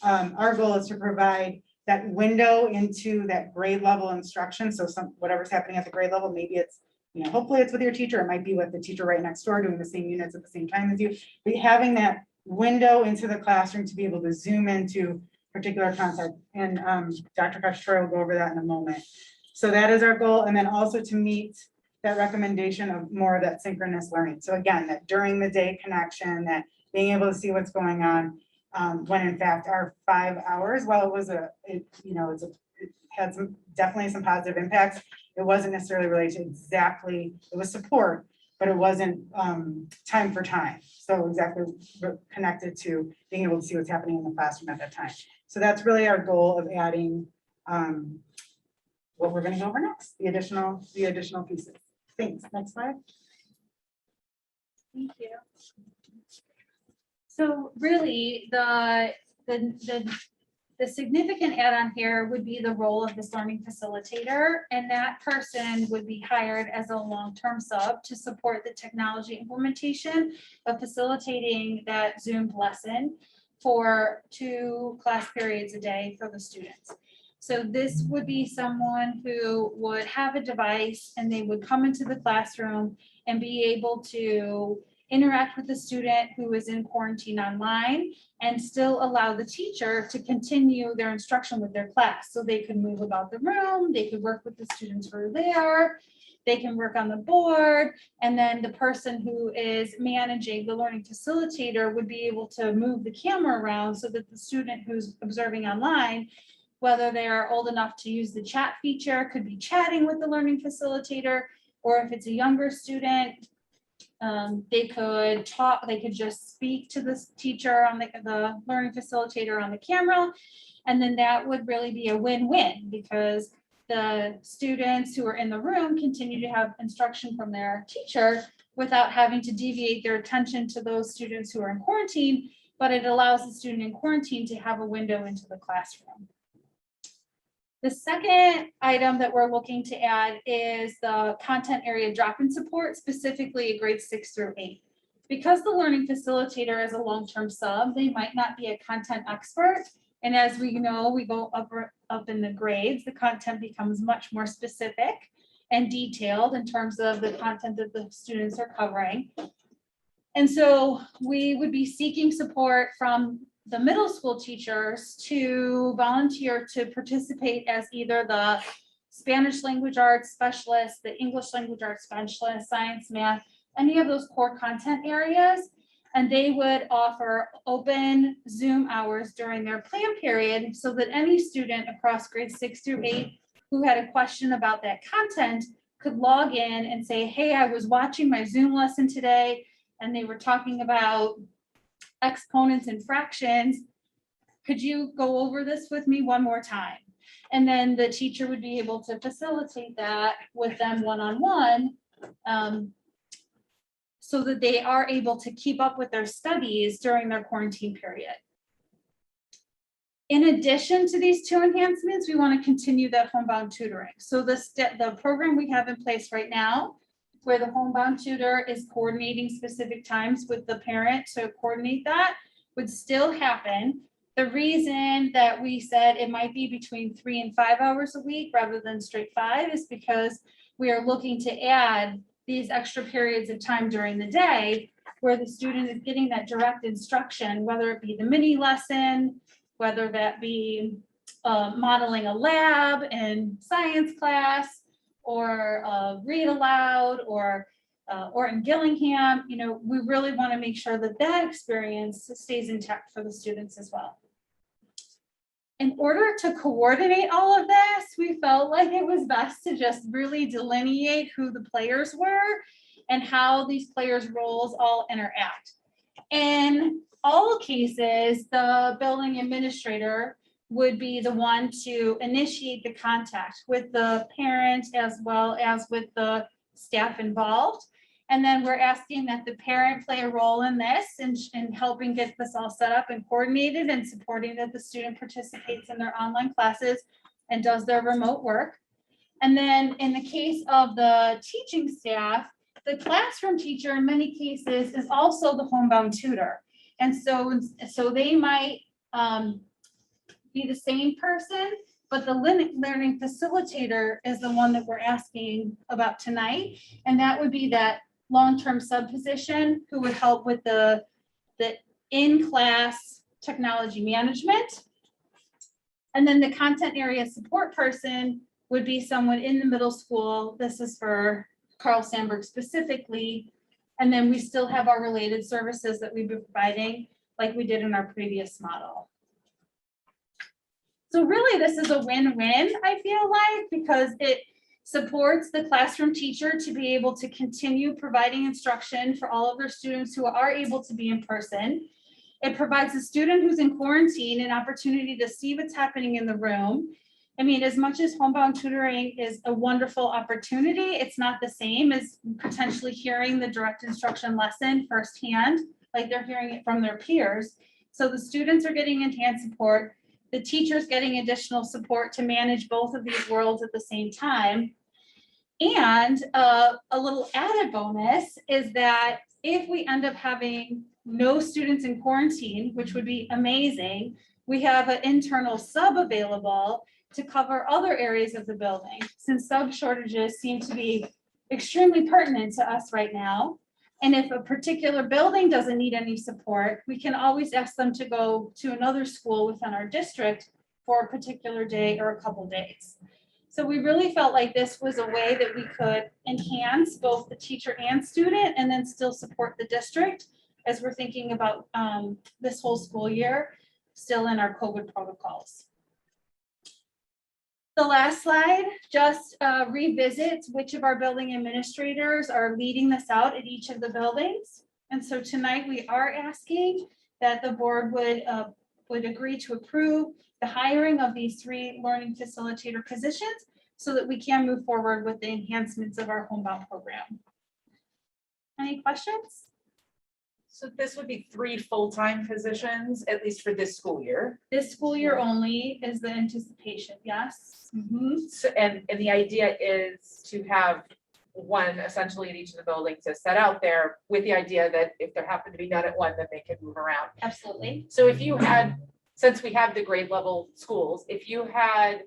our goal is to provide that window into that grade level instruction. So whatever's happening at the grade level, maybe it's, you know, hopefully it's with your teacher. It might be with the teacher right next door doing the same units at the same time as you. But having that window into the classroom to be able to zoom into particular concept. And Dr. Cacciatore will go over that in a moment. So that is our goal. And then also to meet that recommendation of more of that synchronous learning. So again, that during the day connection, that being able to see what's going on, when in fact our 5 hours, while it was it had definitely some positive impacts, it wasn't necessarily related to exactly, it was support, but it wasn't time for time. So exactly connected to being able to see what's happening in the classroom at that time. So that's really our goal of adding what we're going to go over next, the additional pieces. Thanks. Next slide. Thank you. So really, the significant add-on here would be the role of this learning facilitator, and that person would be hired as a long-term sub to support the technology implementation of facilitating that Zoomed lesson for 2 class periods a day for the students. So this would be someone who would have a device and they would come into the classroom and be able to interact with the student who is in quarantine online and still allow the teacher to continue their instruction with their class. So they could move about the room, they could work with the students who are there, they can work on the board, and then the person who is managing the learning facilitator would be able to move the camera around so that the student who's observing online, whether they are old enough to use the chat feature, could be chatting with the learning facilitator, or if it's a younger student, they could talk, they could just speak to the teacher on the learning facilitator on the camera. And then that would really be a win-win because the students who are in the room continue to have instruction from their teacher without having to deviate their attention to those students who are in quarantine, but it allows the student in quarantine to have a window into the classroom. The second item that we're looking to add is the content area drop-in support, specifically grades 6 through 8. Because the learning facilitator is a long-term sub, they might not be a content expert. And as we know, we go up in the grades, the content becomes much more specific and detailed in terms of the content that the students are covering. And so we would be seeking support from the middle school teachers to volunteer to participate as either the Spanish language arts specialist, the English language arts specialist, science, math, any of those core content areas. And they would offer open Zoom hours during their plan period so that any student across grades 6 through 8 who had a question about that content could log in and say, hey, I was watching my Zoom lesson today and they were talking about exponents and fractions. Could you go over this with me one more time? And then the teacher would be able to facilitate that with them one-on-one so that they are able to keep up with their studies during their quarantine period. In addition to these 2 enhancements, we want to continue that homebound tutoring. So the program we have in place right now, where the homebound tutor is coordinating specific times with the parent to coordinate that, would still happen. The reason that we said it might be between 3 and 5 hours a week rather than straight 5 is because we are looking to add these extra periods of time during the day where the student is getting that direct instruction, whether it be the mini lesson, whether that be modeling a lab in science class, or read aloud, or in Gillingham, you know, we really want to make sure that that experience stays intact for the students as well. In order to coordinate all of this, we felt like it was best to just really delineate who the players were and how these players' roles all interact. In all cases, the building administrator would be the one to initiate the contact with the parent as well as with the staff involved. And then we're asking that the parent play a role in this and helping get this all set up and coordinated and supporting that the student participates in their online classes and does their remote work. And then in the case of the teaching staff, the classroom teacher in many cases is also the homebound tutor. And so they might be the same person, but the learning facilitator is the one that we're asking about tonight. And that would be that long-term sub position who would help with the in-class technology management. And then the content area support person would be someone in the middle school. This is for Carl Sandburg specifically. And then we still have our related services that we've been providing like we did in our previous model. So really, this is a win-win, I feel like, because it supports the classroom teacher to be able to continue providing instruction for all of their students who are able to be in person. It provides the student who's in quarantine an opportunity to see what's happening in the room. I mean, as much as homebound tutoring is a wonderful opportunity, it's not the same as potentially hearing the direct instruction lesson firsthand, like they're hearing it from their peers. So the students are getting enhanced support. The teacher's getting additional support to manage both of these worlds at the same time. And a little added bonus is that if we end up having no students in quarantine, which would be amazing, we have an internal sub available to cover other areas of the building, since sub shortages seem to be extremely pertinent to us right now. And if a particular building doesn't need any support, we can always ask them to go to another school within our district for a particular day or a couple days. So we really felt like this was a way that we could enhance both the teacher and student and then still support the district as we're thinking about this whole school year, still in our COVID protocols. The last slide just revisits which of our building administrators are leading this out at each of the buildings. And so tonight we are asking that the board would agree to approve the hiring of these 3 learning facilitator positions so that we can move forward with the enhancements of our homebound program. Any questions? So this would be 3 full-time positions, at least for this school year. This school year only is the anticipation, yes? So, and the idea is to have one essentially in each of the buildings to set out there with the idea that if there happen to be none at one, then they can move around. Absolutely. So if you had, since we have the grade level schools, if you had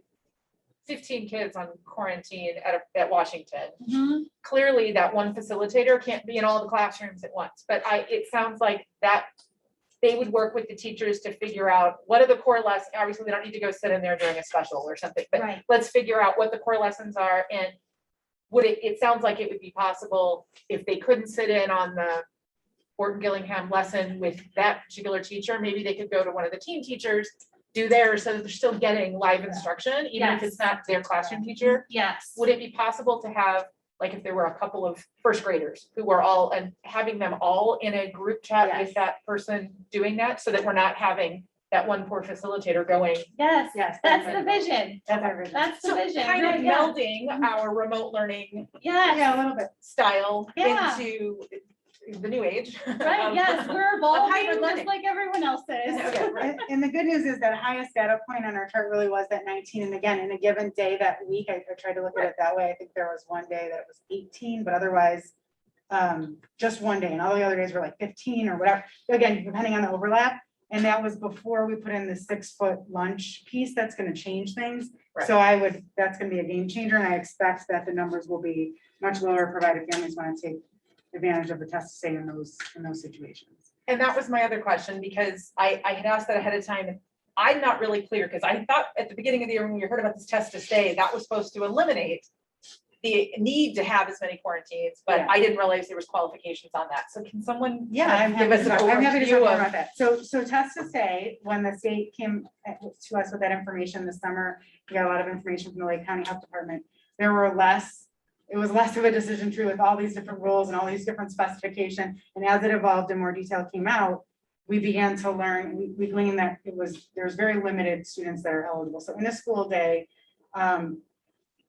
15 kids on quarantine at Washington, clearly that one facilitator can't be in all the classrooms at once, but it sounds like that they would work with the teachers to figure out what are the core lessons. Obviously, they don't need to go sit in there during a special or something, but Right. let's figure out what the core lessons are. And would it sounds like it would be possible if they couldn't sit in on the Orton Gillingham lesson with that particular teacher, maybe they could go to one of the team teachers, do theirs, so that they're still getting live instruction, even if it's not their classroom teacher. Yes. Would it be possible to have, like, if there were a couple of first graders who were all, and having them all in a group chat Yes. with that person doing that, so that we're not having that one poor facilitator going. Yes, Yes, that's that's the vision. That's the So vision. kind of right, yeah. melding our remote learning Yes, Yeah, a little bit. style Yeah. into the new age. right, of- yes, we're evolving hybrid just learning. like everyone else is. Okay, right. And the good news is that highest data point on our chart really was that 19. And again, in a given day that week, I tried to look at it that way. I think there was one day that it was 18, but otherwise, just one day. And all the other days were like 15 or whatever. Again, depending on the overlap. And that was before we put in the 6-foot lunch piece. That's going to change things. Right. So that's going to be a game changer. And I expect that the numbers will be much lower, provided families want to take advantage of the test to stay in those situations. And that was my other question, because I had asked that ahead of time. I'm not really clear, because I thought at the beginning of the year, when we heard about this test to stay, that was supposed to eliminate the need to have as many quarantines, but Yeah. I didn't realize there was qualifications on that. So can someone? Yeah, kind of I'm happy give to us an talk, I'm happy to talk overview more of- about that. So test to stay, when the state came to us with that information this summer, we got a lot of information from the Lake County Health Department. It was less of a decision tree with all these different rules and all these different specifications. And as it evolved and more detail came out, we began to learn, we gleaned that there's very limited students that are eligible. So in a school day,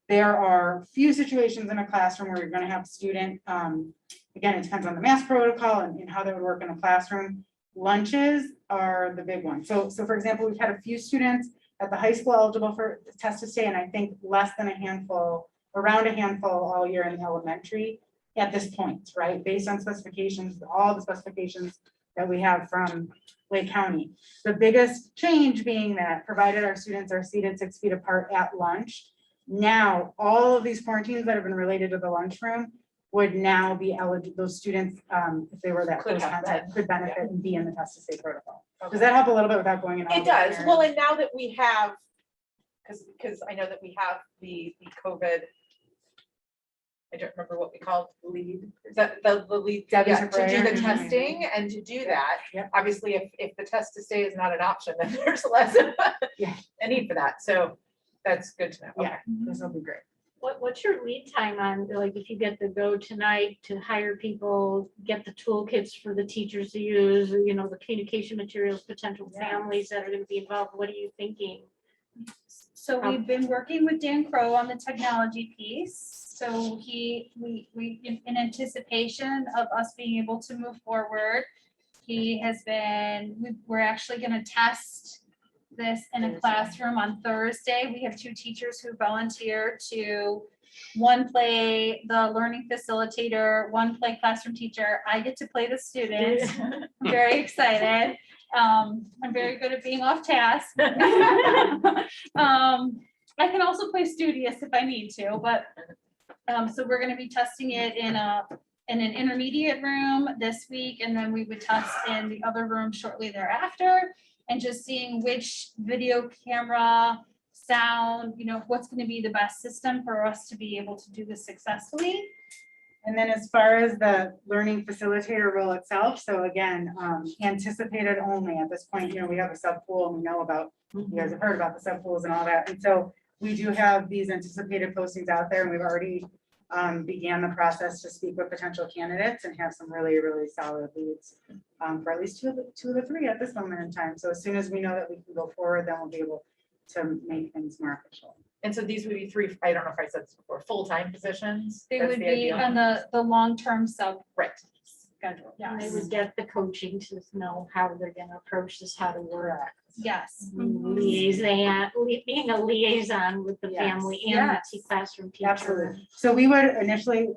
there are few situations in a classroom where you're gonna have a student, again, it depends on the mask protocol and how that would work in a classroom. Lunches are the big one. So for example, we've had a few students at the high school eligible for test to stay, and I think less than a handful, around a handful all year in elementary at this point, right? Based on specifications, all the specifications that we have from Lake County. The biggest change being that provided our students are seated 6 feet apart at lunch, now all of these quarantines that have been related to the lunchroom would now be eligible, those students, if they were that Could close have contact, been, could benefit and be in the test to stay protocol. Does Okay. that help a little bit without going in? all It the does. scenarios? Well, and now that we have, because I know that we have the COVID, I don't remember what we called Lead. the lead, Debbie yeah, to do Sabrayer. the testing and to do that. Yep. Obviously, if the test to stay is not an option, then there's less Yeah. a need for that. So that's good to know. Okay. Yeah, this will be great. What's your lead time on, like, if you get the go tonight to hire people, get the toolkits for the teachers to use, you know, the communication materials, potential Yes. families that are gonna be involved, what are you thinking? So we've been working with Dan Crow on the technology piece. So in anticipation of us being able to move forward, we're actually gonna test this in a classroom on Thursday. We have 2 teachers who volunteer to, one play the learning facilitator, one play classroom teacher. I get to play the students. I'm very excited. I'm very good at being off task. I can also play studious if I need to, but, so we're gonna be testing it in an intermediate room this week, and then we would test in the other room shortly thereafter, and just seeing which video camera, sound, you know, what's gonna be the best system for us to be able to do this successfully. And then as far as the learning facilitator role itself, so again, anticipated only at this point, you know, we have a sub pool and we know about, you guys have heard about the sub pools and all that. And so we do have these anticipated postings out there and we've already began the process to speak with potential candidates and have some really, really solid leads for at least two of the 3 at this moment in time. So as soon as we know that we can go forward, then we'll be able to make things more official. And so these would be 3, I don't know if I said this before, full-time positions? They That's would the be ideal. on the long-term sub Right. schedule. And they Yes, would get the coaching to know how they're gonna approach this, how to work. yes. Liaison, being a liaison with the Yes. family and the Yes. classroom teacher. Absolutely. So we would initially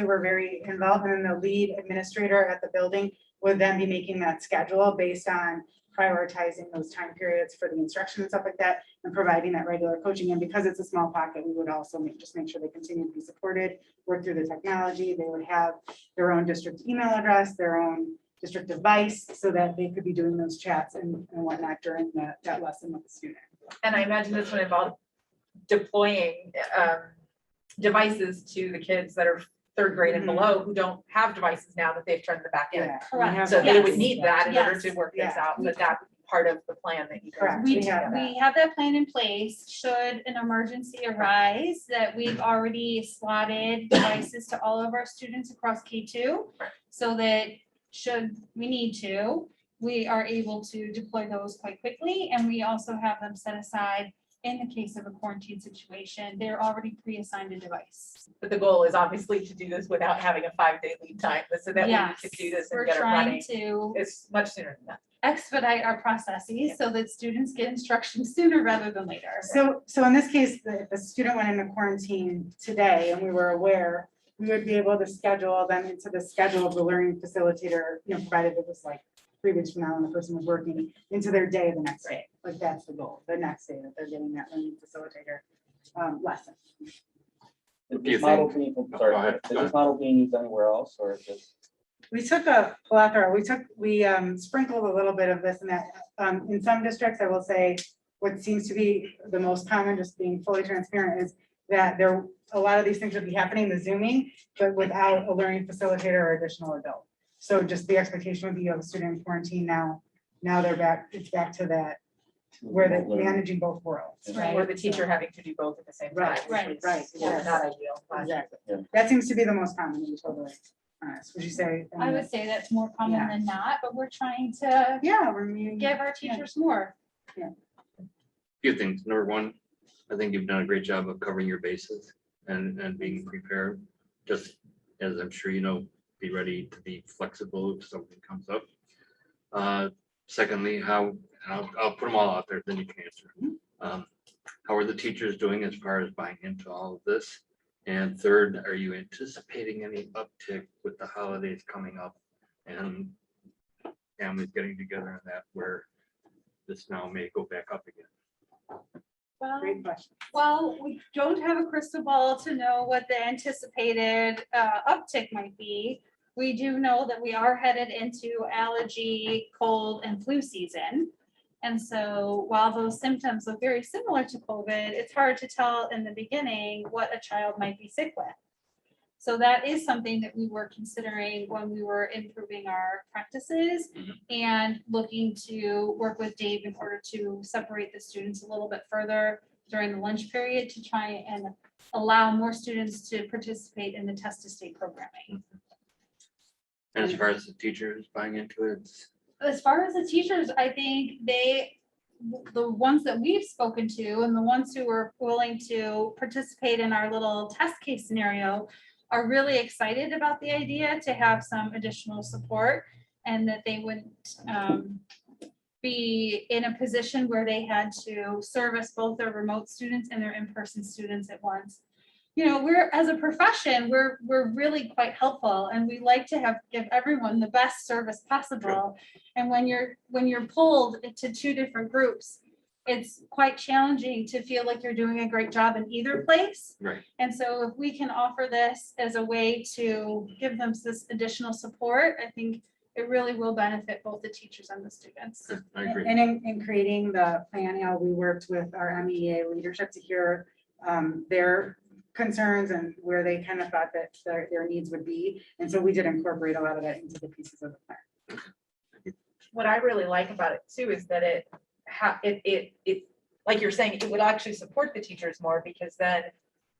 we're very involved and then the lead administrator at the building would then be making that schedule based on prioritizing those time periods for the instruction and stuff like that and providing that regular coaching. And because it's a small pocket, we would also make sure they continue to be supported, work through the technology. They would have their own district email address, their own district device, so that they could be doing those chats and whatnot during that lesson with the student. And I imagine this would involve deploying devices to the kids that are 3rd grade and Mhm. below who don't have devices now that they've turned the back in. Yeah. we Correct. have So that. they would Yes. need that in order Yes. to work this Yeah. out, but that's part of the plan that you. guys Correct. are We, We have doing. we have that plan in place, should an emergency arise, that we've already slotted devices to all of our students across K2. So that should we need to, we are able to deploy those quite quickly, and we also have them set aside in the case of a quarantine situation. They're already pre-assigned a device. But the goal is obviously to do this without having a 5-day lead time, so that we Yes, could do this we're and get it trying running. to It's much sooner than that. expedite our processes so that students get instruction sooner rather than later. So in this case, if the student went into quarantine today and we were aware, we would be able to schedule them into the schedule of the learning facilitator, you know, provided it was like 3 weeks from now when the person was working, into their day the next day. Like that's the goal, the next day that they're getting that learning facilitator lesson. Do you Is this model think- being, Go sorry, ahead, is go this ahead. model being used anywhere else or just? We took a plethora, we sprinkled a little bit of this and that. In some districts, I will say, what seems to be the most common, just being fully transparent, is that a lot of these things would be happening, the Zooming, but without a learning facilitator or additional adult. So just the expectation would be you have a student in quarantine now, it's back to that, where they're managing both worlds. Or the teacher having to do both at the same time. Right, which is right, yes. Not ideal. but- Exactly. Yeah. That seems to be the most common, to be totally honest. Would you say? I would say that's more common Yeah. than not, but we're trying to Yeah, we're meeting. give our teachers more. Few things. Number one, I think you've done a great job of covering your bases and being prepared. Just as I'm sure you know, be ready to be flexible if something comes up. Secondly, I'll put them all out there, then you can answer. How are the teachers doing as far as buying into all of this? And third, are you anticipating any uptick with the holidays coming up and families getting together on that where this now may go back up again? Great question. Well, we don't have a crystal ball to know what the anticipated uptick might be. We do know that we are headed into allergy, cold, and flu season. And so while those symptoms look very similar to COVID, it's hard to tell in the beginning what a child might be sick with. So that is something that we were considering when we were improving our practices and looking to work with Dave in order to separate the students a little bit further during the lunch period to try and allow more students to participate in the test to state programming. And as far as the teachers buying into it, As far as the teachers, I think the ones that we've spoken to and the ones who were willing to participate in our little test case scenario are really excited about the idea to have some additional support and that they wouldn't be in a position where they had to service both their remote students and their in-person students at once. You know, we're, as a profession, we're really quite helpful and we like to give everyone the best service possible. And when you're pulled into two different groups, it's quite challenging to feel like you're doing a great job in either place. right? And so if we can offer this as a way to give them this additional support, I think it really will benefit both the teachers and the students. I agree. And in creating the plan, we worked with our MEA leadership to hear their concerns and where they kind of thought that their needs would be. And so we did incorporate a lot of that into the pieces of the plan. What I really like about it too is that it, like you're saying, it would actually support the teachers more because then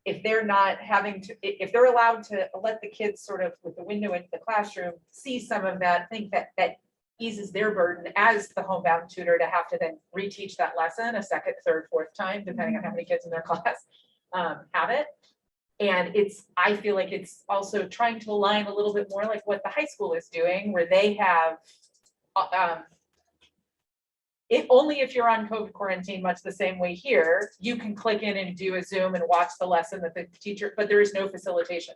if they're not having to, if they're allowed to let the kids sort of with the window into the classroom, see some of that, think that eases their burden as the homebound tutor to have to then reteach that lesson a second, third, fourth time, depending on how many kids in their class have it. And I feel like it's also trying to align a little bit more like what the high school is doing, where they have only if you're on COVID quarantine, much the same way here, you can click in and do a Zoom and watch the lesson that the teacher, but there is no facilitation.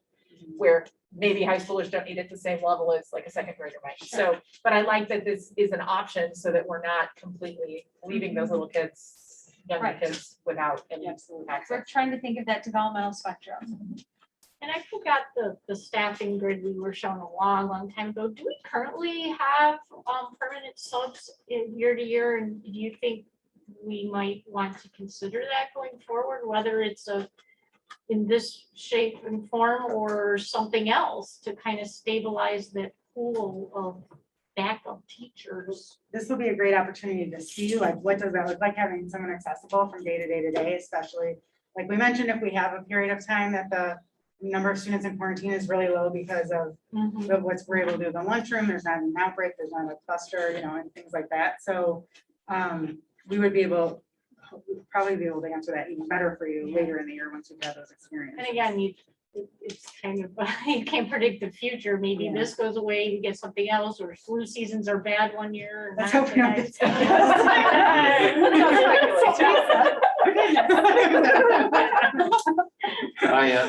Where maybe high schoolers don't need it at the same level as like a second grader might. So, but I like that this is an option so that we're not completely leaving those little kids, younger Right. kids without any We're access. trying to think of that developmental spectrum. And I forgot the staffing grid we were shown a long time ago. Do we currently have permanent subs in year to year? And do you think we might want to consider that going forward, whether it's in this shape and form or something else to kind of stabilize that pool of backup teachers? This will be a great opportunity to see like, what does that look like having someone accessible from day to day to day, especially like we mentioned, if we have a period of time that the number of students in quarantine is really low because of what we're able to do in the lunchroom, there's not an outbreak, there's not a cluster, and things like that. So we would probably be able to answer that even better for you later in the year once we've had those experiences. And again, it's kind of, you can't predict the future. Maybe Yeah. this goes away, you get something else, or flu seasons are bad one year. and Let's not hope we don't the next.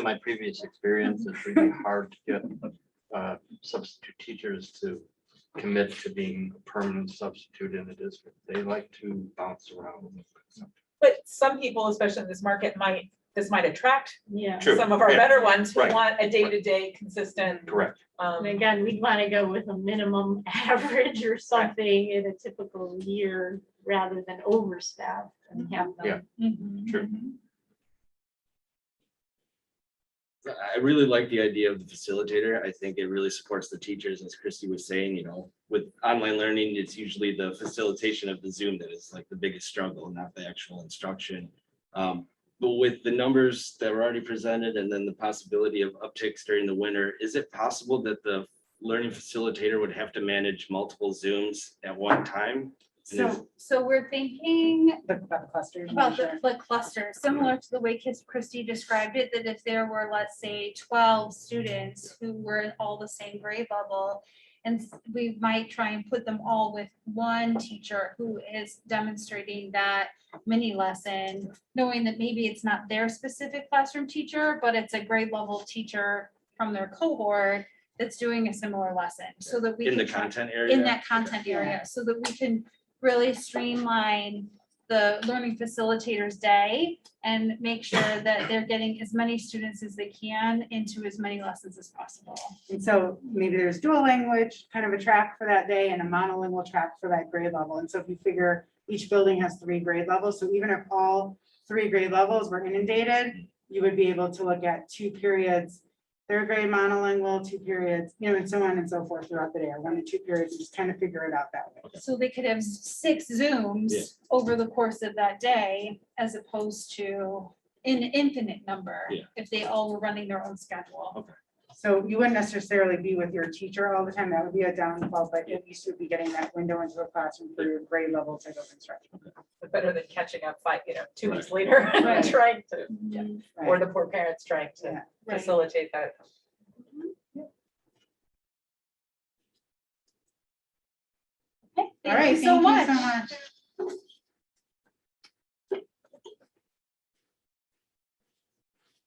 My previous experience, it's really hard to get substitute teachers to commit to being a permanent substitute in the district. They like to bounce around. But some people, especially in this market, might this might attract Yeah. True. some of our Yeah. better ones who Right. want a day-to-day consistent. Correct. And again, we'd want to go with a minimum average or something in a typical year rather than overstaffed and have them. Sure. I really like the idea of the facilitator. I think it really supports the teachers, as Christy was saying, you know, with online learning, it's usually the facilitation of the Zoom that is like the biggest struggle, not the actual instruction. But with the numbers that were already presented and then the possibility of upticks during the winter, is it possible that the learning facilitator would have to manage multiple Zooms at one time? So we're thinking About the clusters. about the cluster, similar to the way Christy described it, that if there were, let's say, 12 students who were in all the same grade level, and we might try and put them all with one teacher who is demonstrating that mini lesson, knowing that maybe it's not their specific classroom teacher, but it's a grade level teacher from their cohort that's doing a similar lesson, so that we In the can try- content area? in that content area, so that we can really streamline the learning facilitators day and make sure that they're getting as many students as they can into as many lessons as possible. And so maybe there's dual language, kind of a track for that day and a monolingual track for that grade level. And so if you figure each building has 3 grade levels, so even if all 3 grade levels were inundated, you would be able to look at 2 periods, 3rd grade monolingual, 2 periods, you know, and so on and so forth throughout the day, or 1 to 2 periods, and just kind of figure it out that way. So they could have 6 Zooms Yeah. over the course of that day, as opposed to an infinite number. Yeah. If they all were running their own schedule. So you wouldn't necessarily be with your teacher all the time, that would be a downfall, but at least you'd be getting that window into a classroom for your grade level type of instruction. But better than catching up 2 weeks later and Right. trying to, or Right. the poor parents trying to Yeah. Right. facilitate that. Okay, All right, thank you so much. much.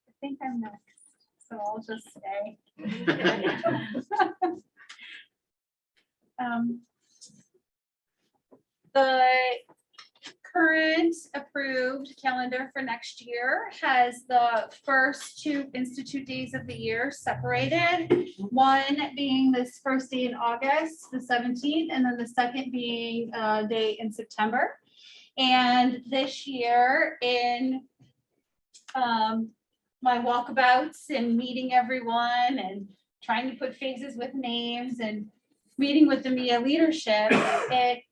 I think I'm next, so I'll just stay. The current approved calendar for next year has the first 2 institute days of the year separated. One being this first day in August, the 17th, and then the second being a day in September. And this year in my walkabouts and meeting everyone and trying to put faces with names and meeting with the MIA leadership, it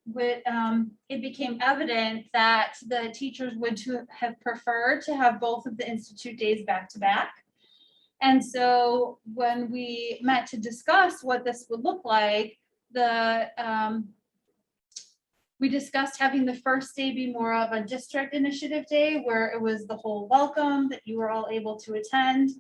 became evident that the teachers would have preferred to have both of the institute days back to back. And so when we met to discuss what this would look like, we discussed having the first day be more of a district initiative day where it was the whole welcome that you were all able to attend.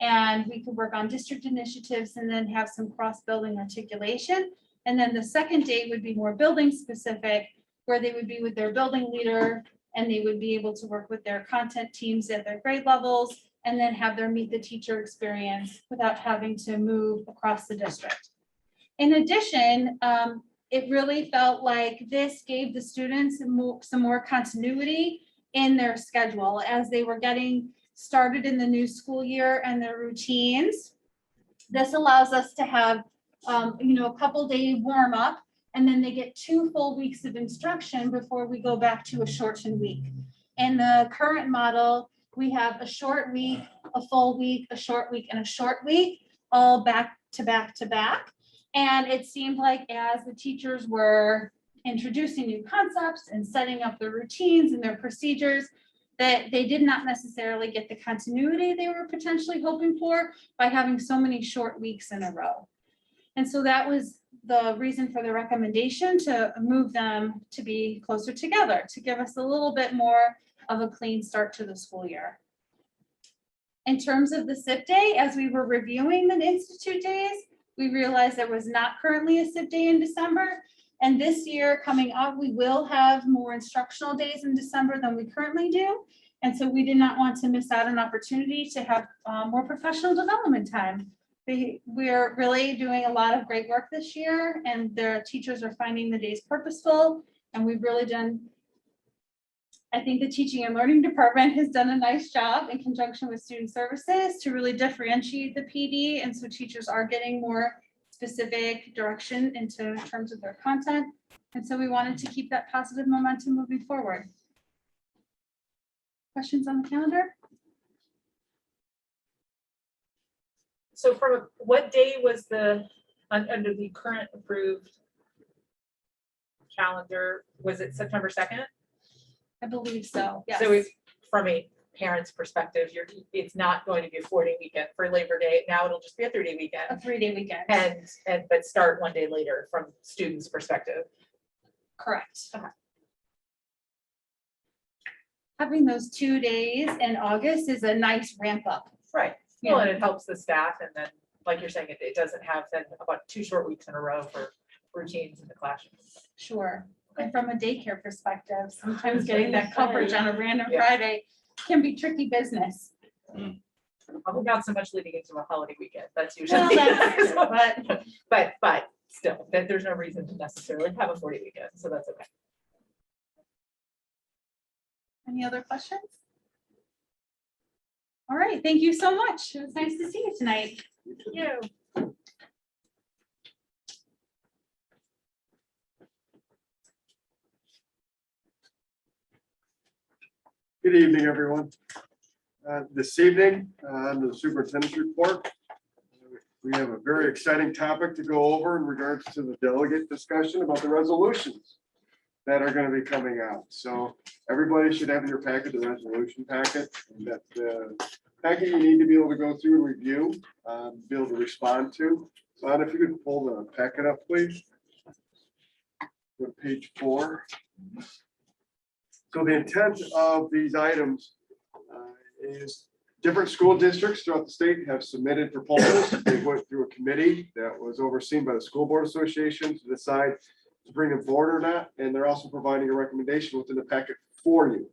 And we could work on district initiatives and then have some cross-building articulation. And then the second day would be more building specific, where they would be with their building leader and they would be able to work with their content teams at their grade levels and then have their meet the teacher experience without having to move across the district. In addition, it really felt like this gave the students some more continuity in their schedule as they were getting started in the new school year and their routines. This allows us to have, a couple day warm up, and then they get 2 full weeks of instruction before we go back to a shortened week. In the current model, we have a short week, a full week, a short week, and a short week, all back to back to back. And it seemed like as the teachers were introducing new concepts and setting up the routines and their procedures, that they did not necessarily get the continuity they were potentially hoping for by having so many short weeks in a row. And so that was the reason for the recommendation to move them to be closer together, to give us a little bit more of a clean start to the school year. In terms of the SIP day, as we were reviewing the institute days, we realized there was not currently a SIP day in December. And this year coming up, we will have more instructional days in December than we currently do. And so we did not want to miss out on opportunity to have more professional development time. We're really doing a lot of great work this year, and their teachers are finding the days purposeful. And we've really done I think the teaching and learning department has done a nice job in conjunction with student services to really differentiate the PD. And so teachers are getting more specific direction into terms of their content. And so we wanted to keep that positive momentum moving forward. Questions on the calendar? So what day was under the current approved calendar, was it September 2nd? I believe so, yes. So from a parent's perspective, it's not going to be a 4-day weekend for Labor Day. Now it'll just be a 3-day A weekend 3-day weekend. but start 1 day later from students' perspective. Correct. Okay. Having those 2 days in August is a nice ramp up. Right. Well, and it helps the staff, and then, like you're saying, it doesn't have then about 2 short weeks in a row for routines in the classroom. Sure. And from a daycare perspective, sometimes getting that coverage on a random Yeah. Friday can be tricky business. Not so much leading into a holiday weekend, that's Well, usually. that's- but But still, there's no reason to necessarily have a 4-day weekend, so that's okay. any other questions? All right, thank you so much. It was nice to see you tonight. Thank you. Good evening, everyone. This evening, under the superintendent's report, we have a very exciting topic to go over in regards to the delegate discussion about the resolutions that are going to be coming out. So everybody should have in your packet the resolution packet, and that the packet you need to be able to go through and review, be able to respond to. So if you could pull the packet up, please. Go to page 4. So the intent of these items is different school districts throughout the state have submitted proposals. They went through a committee that was overseen by the School Board Association to decide to bring them forward or not. And they're also providing a recommendation within the packet for you.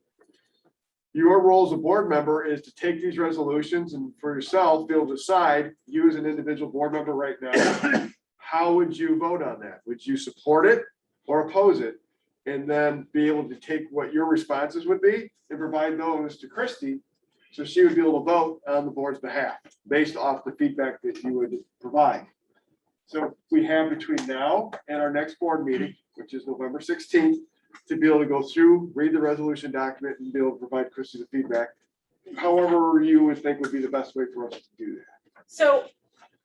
Your role as a board member is to take these resolutions and for yourself, be able to decide, you as an individual board member right now, how would you vote on that? Would you support it or oppose it? And then be able to take what your responses would be and provide those to Christy. So she would be able to vote on the board's behalf based off the feedback that you would provide. So we have between now and our next board meeting, which is November 16th, to be able to go through, read the resolution document and be able to provide Christy the feedback. However you would think would be the best way for us to do that. So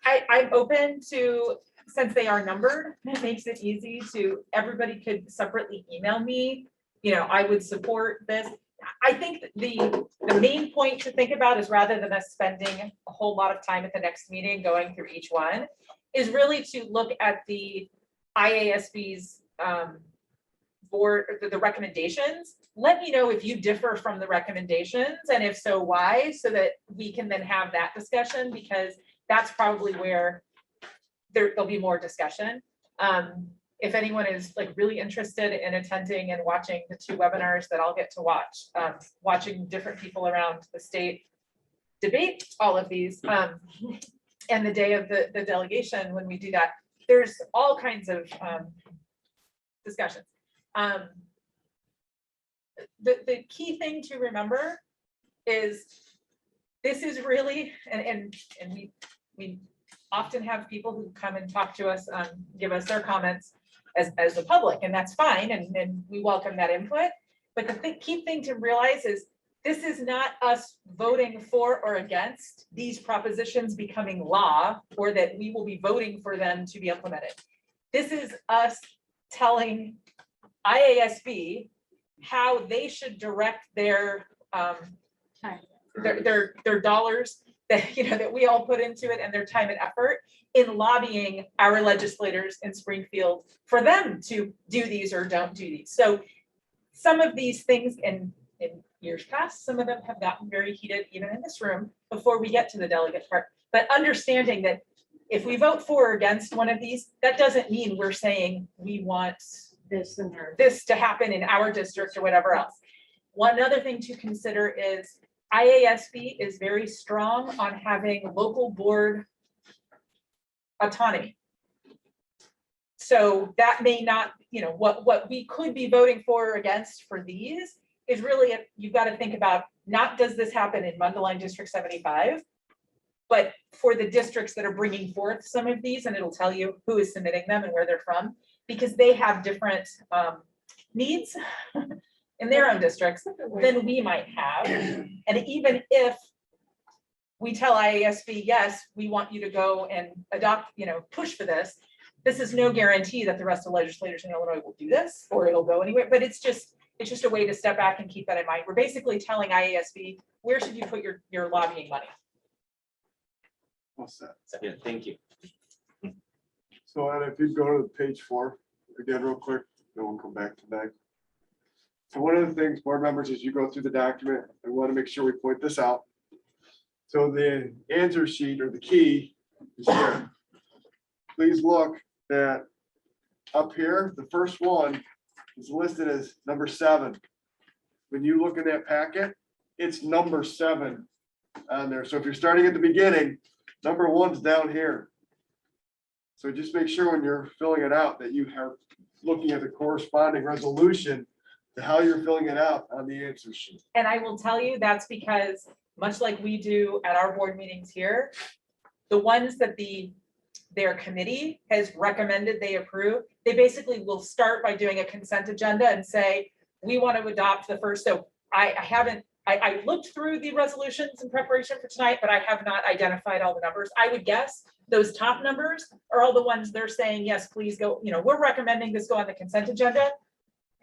I'm open to, since they are numbered, it makes it easy to, everybody could separately email me. You know, I would support this. I think the main point to think about is rather than us spending a whole lot of time at the next meeting going through each one, is really to look at the IASB's board, the recommendations. Let me know if you differ from the recommendations, and if so, why, so that we can then have that discussion, because that's probably where there'll be more discussion. If anyone is like really interested in attending and watching the 2 webinars that I'll get to watch, watching different people around the state debate all of these, and the day of the delegation, when we do that, there's all kinds of discussions. The key thing to remember is this is really, and we often have people who come and talk to us, give us their comments as the public, and that's fine, and we welcome that input. But the key thing to realize is this is not us voting for or against these propositions becoming law, or that we will be voting for them to be implemented. This is us telling IASB how they should direct their dollars that, you know, that we all put into it, and their time and effort in lobbying our legislators in Springfield for them to do these or don't do these. So some of these things in years past, some of them have gotten very heated, even in this room, before we get to the delegate part. But understanding that if we vote for or against one of these, that doesn't mean we're saying we want this to happen in our district or whatever else. One other thing to consider is IASB is very strong on having local board autonomy. So that may not, you know, what we could be voting for or against for these is really, you've got to think about, not does this happen in Mundelein District 75, but for the districts that are bringing forth some of these, and it'll tell you who is submitting them and where they're from, because they have different needs in their own districts than we might have. And even if we tell IASB, yes, we want you to go and adopt, push for this, this is no guarantee that the rest of the legislators in Illinois will do this, or it'll go anywhere, but it's just a way to step back and keep that in mind. We're basically telling IASB, where should you put your lobbying money? What's that? Yeah, thank you. So Anna, if you go to page 4, again, real quick, then we'll come back to that. So one of the things, board members, as you go through the document, I want to make sure we point this out. So the answer sheet or the key is here. Please look that up here, the first one is listed as number 7. When you look in that packet, it's number 7 on there. So if you're starting at the beginning, number 1's down here. So just make sure when you're filling it out that you are looking at the corresponding resolution to how you're filling it out on the answer sheet. And I will tell you, that's because much like we do at our board meetings here, the ones that their committee has recommended they approve, they basically will start by doing a consent agenda and say, we want to adopt the first. So I looked through the resolutions in preparation for tonight, but I have not identified all the numbers. I would guess those top numbers are all the ones they're saying, yes, please go, we're recommending this go on the consent agenda.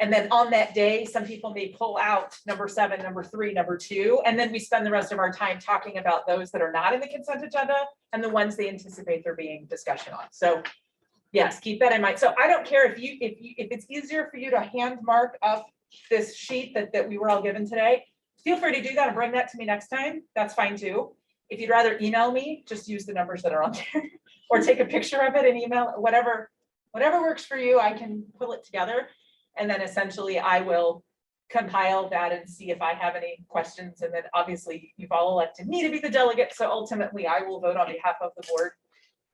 And then on that day, some people may pull out number 7, number 3, number 2, and then we spend the rest of our time talking about those that are not in the consent agenda and the ones they anticipate there being discussion on. So yes, keep that in mind. So I don't care if it's easier for you to hand mark up this sheet that we were all given today, feel free to do that and bring that to me next time. That's fine too. If you'd rather email me, just use the numbers that are on there or take a picture of it and email, whatever works for you, I can pull it together. And then essentially I will compile that and see if I have any questions. And then obviously you've all elected me to be the delegate. So ultimately I will vote on behalf of the board,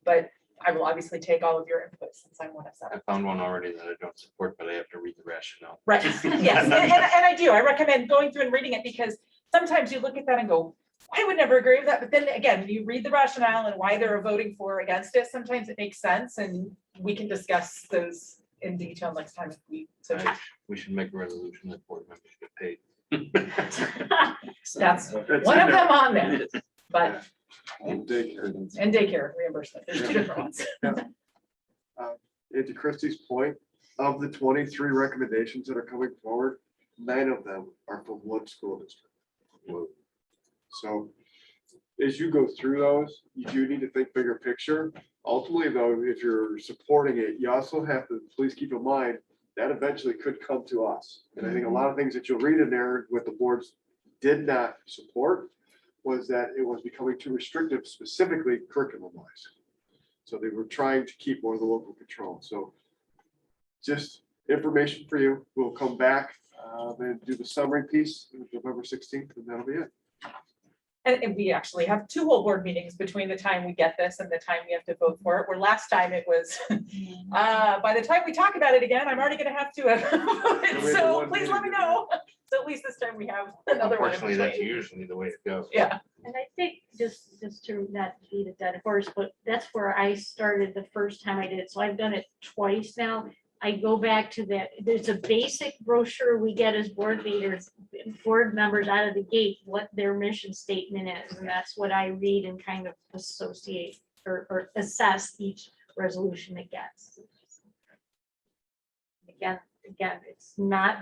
but I will obviously take all of your input since I'm one of 7. I found one already that I don't support, but I have to read the rationale. Right, yes, and I do, I recommend going through and reading it because sometimes you look at that and go, I would never agree with that, but then again, you read the rationale and why they're voting for or against it, sometimes it makes sense and we can discuss those in detail next time if we. So We should make a resolution that board members get paid. that's That's one in of there. them on there, but, And daycare. and daycare reimbursement, there's 2 different ones. And to Christie's point, of the 23 recommendations that are coming forward, 9 of them are from one school district. So as you go through those, you do need to think bigger picture. Ultimately, though, if you're supporting it, you also have to, please keep in mind, that eventually could come to us. And I think a lot of things that you'll read in there, what the boards did not support, was that it was becoming too restrictive, specifically curriculum wise. So they were trying to keep more of the local control. So just information for you. We'll come back and do the summary piece November 16th, and that'll be it. And we actually have 2 whole board meetings between the time we get this and the time we have to vote for it, where last time it was, by the time we talk about it again, I'm already gonna have to have voted, so please let me know. So at least this time we have another one. in Unfortunately, that's between. usually the way it goes. Yeah, And I think just to not beat a dead horse, but that's where I started the first time I did it. So I've done it twice now. I go back to that. There's a basic brochure we get as board leaders, board members out of the gate, what their mission statement is. And that's what I read and kind of associate or assess each resolution it gets. Again, it's not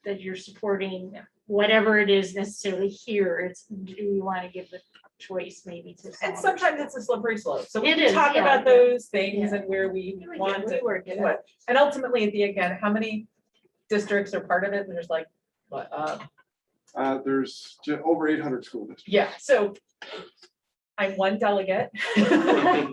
that you're supporting whatever it is necessarily here. It's, do you want to give the choice maybe to? some and other sometimes school? it's a slippery slope, so we It can is, talk yeah, about yeah. those things Yeah. and where we We want get- to. we work it what- out. And ultimately, at the again, how many districts are part of it? There's like, what, There's over 800 school districts. yeah, so I'm one delegate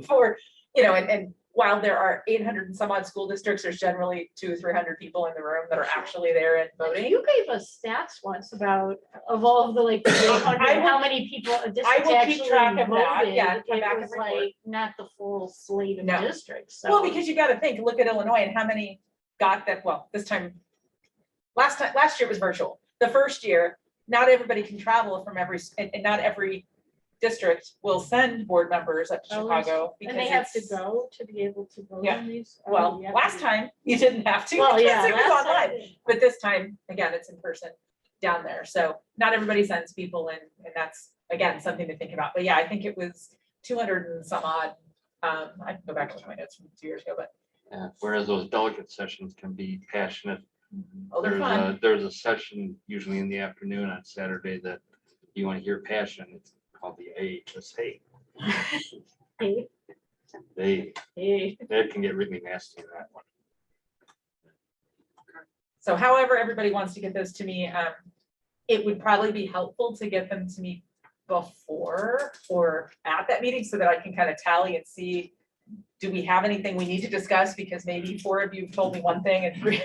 for, and while there are 800 and some odd school districts, there's generally 200 or 300 people in the room that are actually there and voting. You gave us stats once about of all of the like, I will- how many people a district I will keep actually track of that, voted. yeah, come It back and was report. like not the full slate of No. districts, so. Well, because you gotta think, look at Illinois and how many got that, well, this time, last year it was virtual. the first year, not everybody can travel from and not every district will send board members up to Oh, Chicago. And they because have to it's- go to be able to vote Yeah. on these? Oh, Well, you have last to- time you didn't have to. Well, yeah. because it was last online. time. But this time, again, it's in person down there. So not everybody sends people in, and that's, again, something to think about. But yeah, I think it was 200 and some odd. I can go back and look at my notes from 2 years ago, but Whereas those delegate sessions can be passionate. oh, they're fun. There's a session usually in the afternoon on Saturday that you want to hear passion. It's called the AHSA. Hey, That can get really nasty in that one. So however everybody wants to get those to me, it would probably be helpful to get them to me before or at that meeting so that I can kind of tally and see, do we have anything we need to discuss? Because maybe 4 of you have told me one thing and three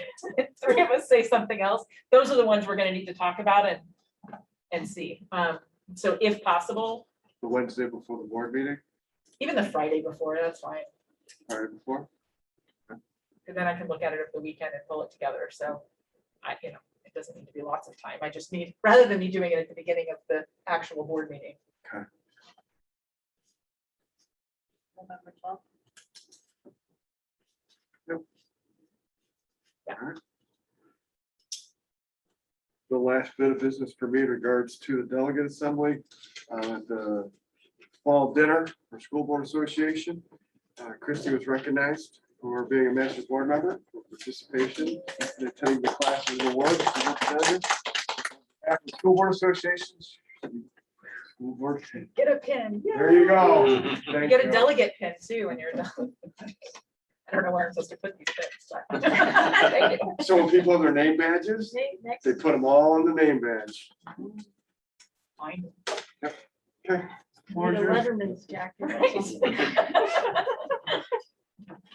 of us say something else. Those are the ones we're gonna need to talk about and see. So if possible, The Wednesday before the board meeting, even the Friday before, that's fine. Friday before. And then I can look at it over the weekend and pull it together. So it doesn't need to be lots of time. I just need, rather than me doing it at the beginning of the actual board meeting. November 12th. The last bit of business for me in regards to the delegate assembly, the fall dinner for School Board Association. Christie was recognized for being a master's board member for participation in attending the classes and awards. After School Board Associations. School Board. Get a pin. There you go. You Thank get a you. delegate pin too when you're done. I don't know where I'm supposed to put these pins. but- Thank you. So when people have their name badges, Nate, next. they put them all on the name badge. Fine. Okay. Need a Floor is yours. Letterman's jacket or something.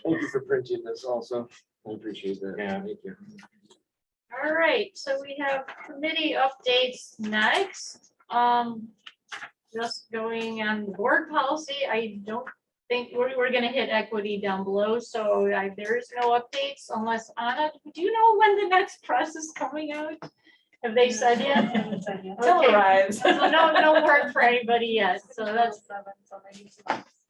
Thank you for printing this also. I appreciate that. Yeah. Thank you. All right, so we have committee updates next. Just going on the board policy, I don't think we're gonna hit equity down below, so there's no updates unless Anna, do you know when the next press is coming out? Have they said yet? Till Okay. arrives. So no word for anybody yet, so that's,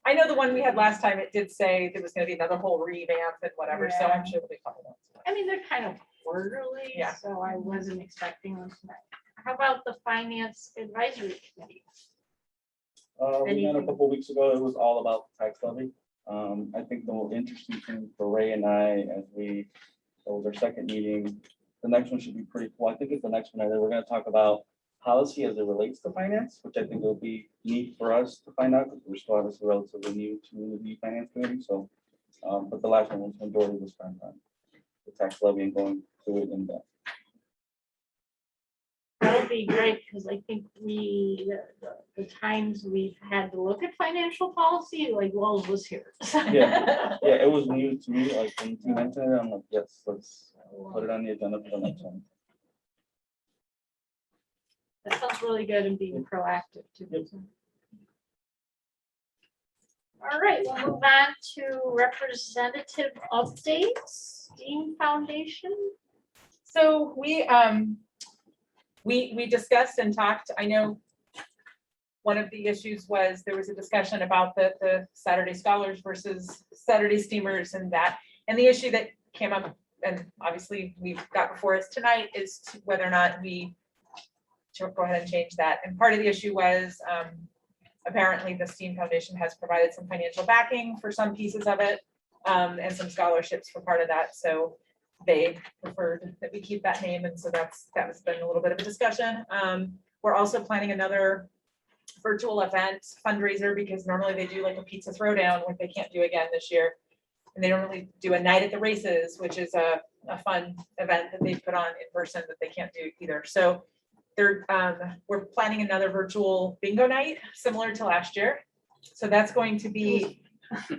I know the one we had last time, it did say there was gonna be another whole revamp and whatever, so I'm sure there'll be a couple ones. I mean, they're kind of quarterly, Yeah. so I wasn't expecting them tonight. How about the finance advisory committee? We met a Anything? couple weeks ago, it was all about tax levy. I think the more interesting thing for Ray and I, that was our second meeting, the next one should be pretty cool. I think it's the next one, we're gonna talk about policy as it relates to finance, which I think will be neat for us to find out, because we're still obviously relatively new to the finance committee, so. But the last one was majority was spent on the tax levy and going through it in depth. That would be great, because I think the times we've had to look at financial policy, like Wells was here. Yeah. Yeah, it was new to me, like when you mentioned it, I'm like, yes, let's put it on the agenda for the next one. That sounds really good and being proactive too. All right, we'll move on to representative updates, Dean Foundation. So we discussed and talked, I know one of the issues was there was a discussion about the Saturday scholars versus Saturday steamers and that. And the issue that came up, and obviously we've got before us tonight, is whether or not we should go ahead and change that. And part of the issue was apparently the STEAM Foundation has provided some financial backing for some pieces of it and some scholarships for part of that. So they preferred that we keep that name. And so that has been a little bit of a discussion. We're also planning another virtual event fundraiser, because normally they do like a pizza throwdown, which they can't do again this year. And they normally do a night at the races, which is a fun event that they put on in person that they can't do either. So we're planning another virtual bingo night similar to last year. So that's going to be,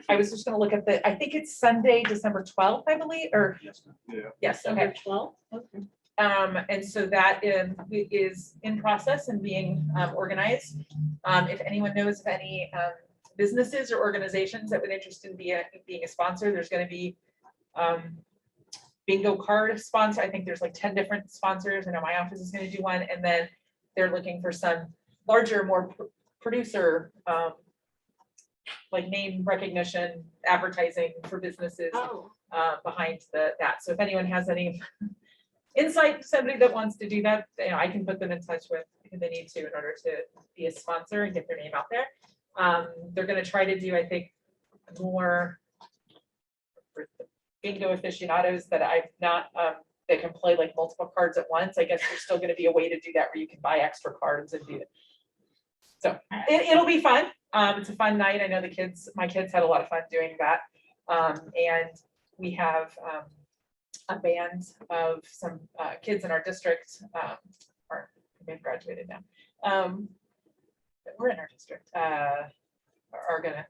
I was just gonna look at I think it's Sunday, December 12th, I believe, or Yeah. yes, okay. Number 12. Okay. And so that is in process and being organized. If anyone knows of any businesses or organizations that would interest in being a sponsor, there's gonna be bingo card sponsor. I think there's like 10 different sponsors. I know my office is gonna do one, and then they're looking for some larger, more producer, like name recognition, advertising for businesses Oh, behind that. So if anyone has any insight, somebody that wants to do that, you know, I can put them in touch with who they need to in order to be a sponsor and get their name out there. They're gonna try to do, I think, more for the bingo aficionados that I've not, that can play like multiple cards at once. I guess there's still gonna be a way to do that where you can buy extra cards and do it. So it'll be fun. It's a fun night. I know my kids had a lot of fun doing that. And we have a band of some kids in our district, they've graduated now. We're in our district, are gonna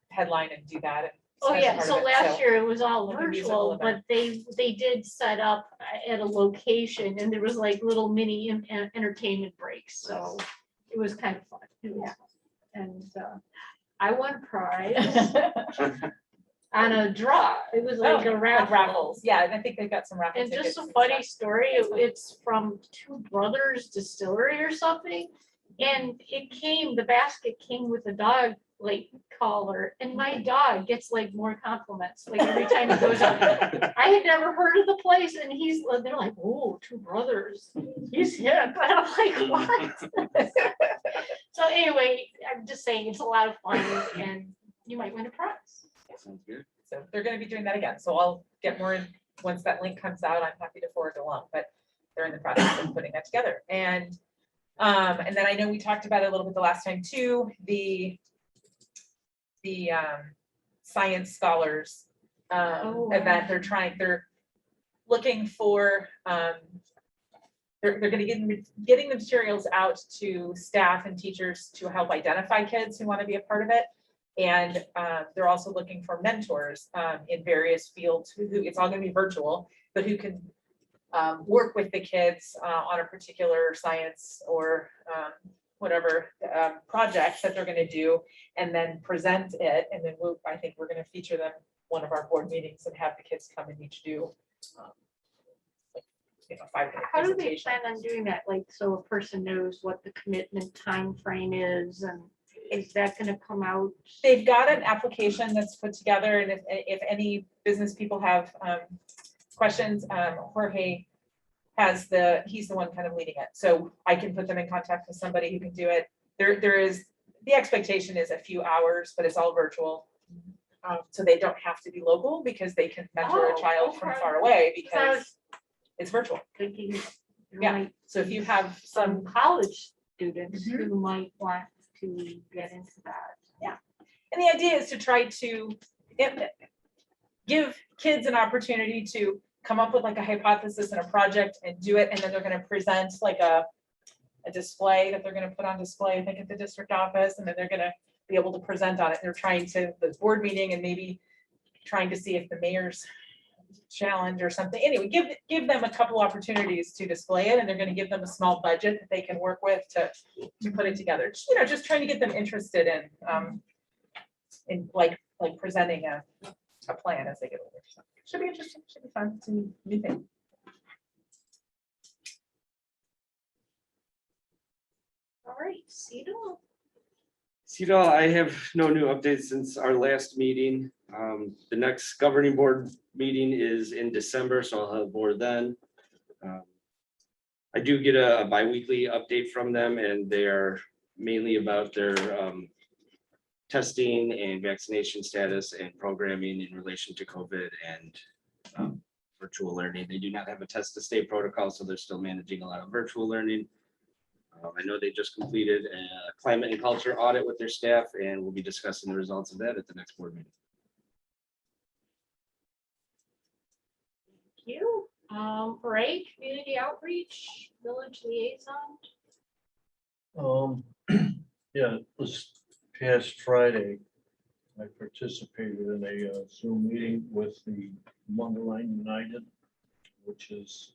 headline and do that. oh and yeah, part of so it. last year it was all like a musical virtual, but they did set up at a location and there was like little mini entertainment breaks, so it was kind of fun. It was fun. And I won a prize on a draw. It was like a Like raffle. raffles, yeah, and I think they've got some raffle And tickets. just a and funny stuff. story, it's from Two Brothers Distillery or something. And the basket came with a dog like collar, and my dog gets like more compliments, like every time he goes out. I had never heard of the place, and they're like, oh, Two Brothers, he's hip. And I'm like, what? So anyway, I'm just saying, it's a lot of fun, and you might win a prize. Sounds good. So they're gonna be doing that again, so I'll get more in, once that link comes out, I'm happy to forward it along, but they're in the process of putting that together. And then I know we talked about it a little bit the last time too, the science scholars Oh, event, they're looking for, they're gonna getting the materials out to staff and teachers to help identify kids who want to be a part of it. And they're also looking for mentors in various fields who, it's all gonna be virtual, but who can work with the kids on a particular science or whatever project that they're gonna do, and then present it. And then I think we're gonna feature them one of our board meetings and have the kids come and each do 5-minute how do they presentation. plan on doing that? Like, so a person knows what the commitment time frame is, and is that gonna come out? They've got an application that's put together, and if any business people have questions, Jorge he's the one kind of leading it, so I can put them in contact with somebody who can do it. There is, the expectation is a few hours, but it's all virtual. So they don't have to be local, because they can mentor a Oh, child from okay. far away, So I because was it's virtual. thinking there Yeah. might So if you have some some, college students Mhm. who might want to get into that. and the idea is to try to give kids an opportunity to come up with like a hypothesis and a project and do it, and then they're gonna present like a display that they're gonna put on display, I think, at the district office, and then they're gonna be able to present on it. They're trying to, the board meeting, and maybe trying to see if the mayor's challenge or something. Anyway, give them a couple opportunities to display it, and they're gonna give them a small budget that they can work with to put it together. Just trying to get them interested in like presenting a plan as they get older. So should be interesting, should be fun, it's a new thing. All right, Cedar. CEDAW, I have no new updates since our last meeting. The next governing board meeting is in December, so I'll have a board then. I do get a bi-weekly update from them, and they are mainly about their testing and vaccination status and programming in relation to COVID and virtual learning. They do not have a test to stay protocol, so they're still managing a lot of virtual learning. I know they just completed a climate and culture audit with their staff, and we'll be discussing the results of that at the next board meeting. Thank you. Ray, community outreach, village liaison. Yeah, this past Friday, I participated in a Zoom meeting with the Mundelein United, which is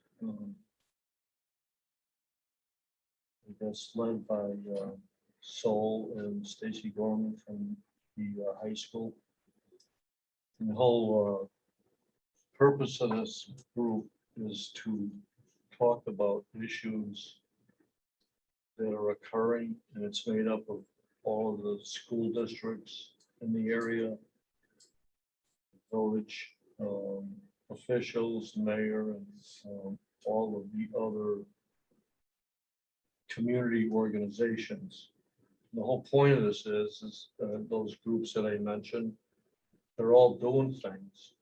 I guess led by Sol and Stacy Gorman from the high school. And the whole purpose of this group is to talk about issues that are occurring, and it's made up of all of the school districts in the area, village officials, mayor, and all of the other community organizations. The whole point of this is those groups that I mentioned, they're all doing things,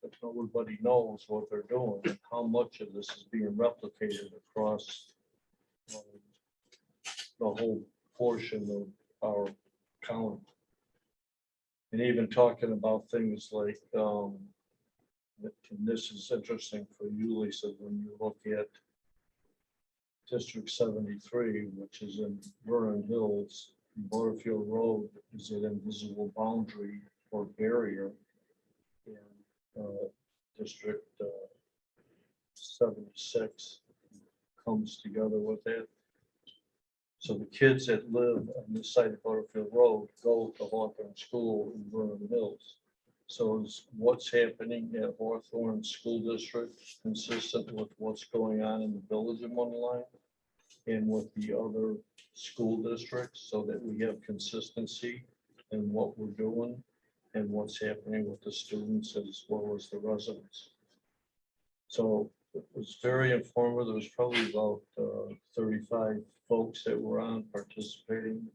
but nobody knows what they're doing and how much of this is being replicated across the whole portion of our county. And even talking about things like, and this is interesting for you, Lisa, when you look at District 73, which is in Vernon Hills, Butterfield Road is an invisible boundary or barrier. And District 76 comes together with it. So the kids that live on this side of Butterfield Road go to Hawthorne School in Vernon Hills. So is what's happening at Hawthorne School District consistent with what's going on in the village of Mundelein and with the other school districts, so that we have consistency in what we're doing and what's happening with the students as well as the residents. So it was very informative. There was probably about 35 folks that were on participating.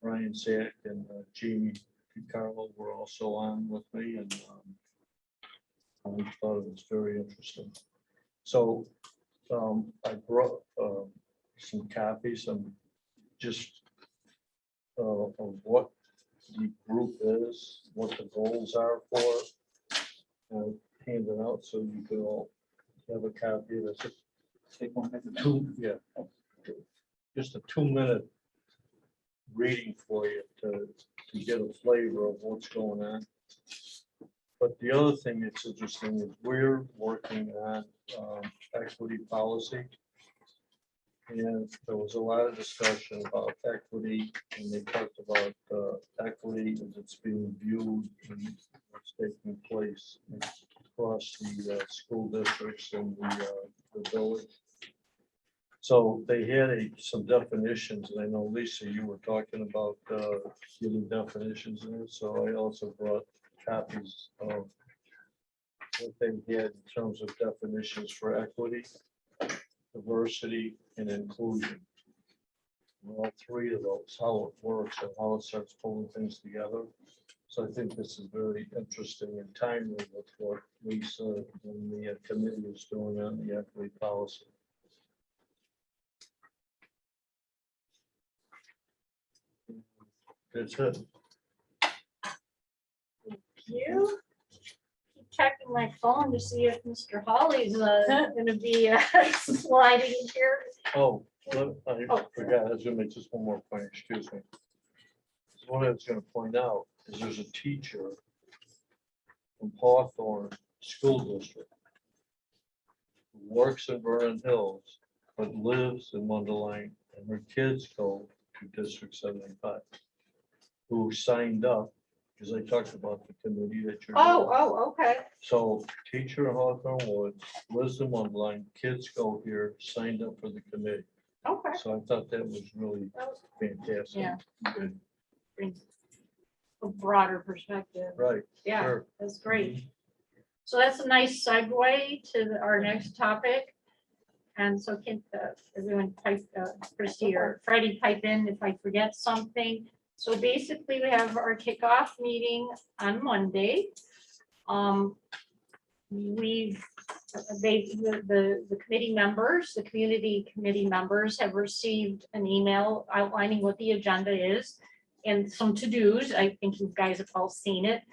Ryan Sack and Jamie Carlo were also on with me, and I thought it was very interesting. So I brought some copies and just of what the group is, what the goals are for, hand it out so you can all have a copy of it. Take one. Yeah, just a 2-minute reading for you to get a flavor of what's going on. But the other thing that's interesting is we're working on equity policy. And there was a lot of discussion about equity, and they talked about equity as it's being viewed and what's taking place across the school districts and the village. So they had some definitions, and I know, Lisa, you were talking about giving definitions in it, so I also brought copies of what they had in terms of definitions for equity, diversity, and inclusion. All three of those, how it works and how it starts pulling things together. So I think this is very interesting and timely with what Lisa and the committee is doing on the equity policy. That's it. You keep checking my phone to see if Mr. Holly's gonna be sliding in here. Oh, I forgot, I was gonna make just one more point, excuse me. So what I was gonna point out is there's a teacher from Hawthorne School District who works in Vernon Hills, but lives in Mundelein, and her kids go to District 75, who signed up, because I talked about the committee that you're. Oh, okay. So teacher in Hawthorne Woods, lives in Mundelein, kids go here, signed up for the committee. Okay. So I thought that was really That was- fantastic. Yeah. Good. Brings a broader perspective. Right. Yeah, Sure. that's great. So that's a nice segue to our next topic. And so can everyone pipe, Christie or Freddie pipe in if I forget something. So basically we have our kickoff meeting on Monday. The committee members, the community committee members have received an email outlining what the agenda is and some to-dos. I think you guys have all seen it.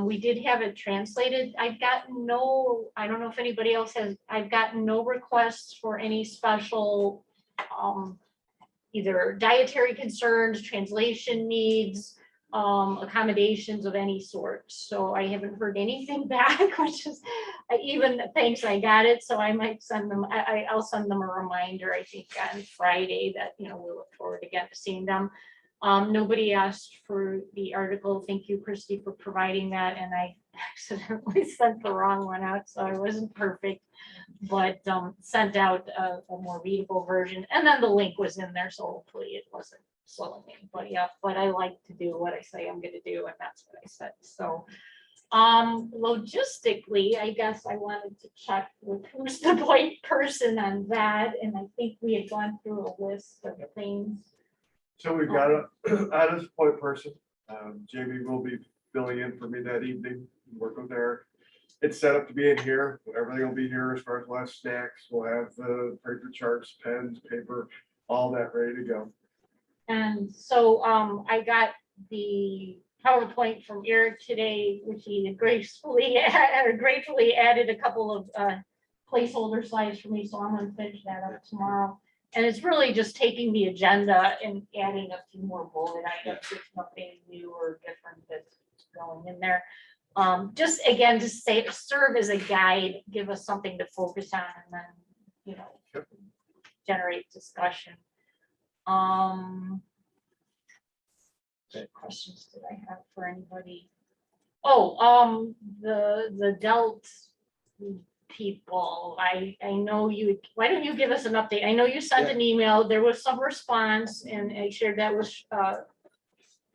We did have it translated. I've gotten no, I don't know if anybody else has, I've gotten no requests for any special either dietary concerns, translation needs, accommodations of any sort. So I haven't heard anything back, which is even thanks, I got it. So I might send them, I'll send them a reminder, I think on Friday that, you know, we look forward again to seeing them. Nobody asked for the article. Thank you, Christy, for providing that. And I accidentally sent the wrong one out, so I wasn't perfect. But sent out a more readable version, and then the link was in there, so hopefully it wasn't slowing me. But yeah, but I like to do what I say I'm gonna do, and that's what I said. So logistically, I guess I wanted to check with who's the point person on that, and I think we had gone through a list of things. So we've got a, as a point person, Jamie will be filling in for me that evening, work with Eric. It's set up to be in here, everything will be here as far as last snacks, we'll have the paper charts, pens, paper, all that ready to go. And so I got the PowerPoint from Eric today, which he gratefully added a couple of placeholder slides for me, so I'm gonna finish that up tomorrow. And it's really just taking the agenda and adding a few more bullet items, there's nothing new or different that's going in there. Just again, to say, serve as a guide, give us something to focus on, and then, you know, generate discussion. What questions did I have for anybody? Oh, the Delt people, I know you, why don't you give us an update? I know you sent an email, there was some response, and I shared that with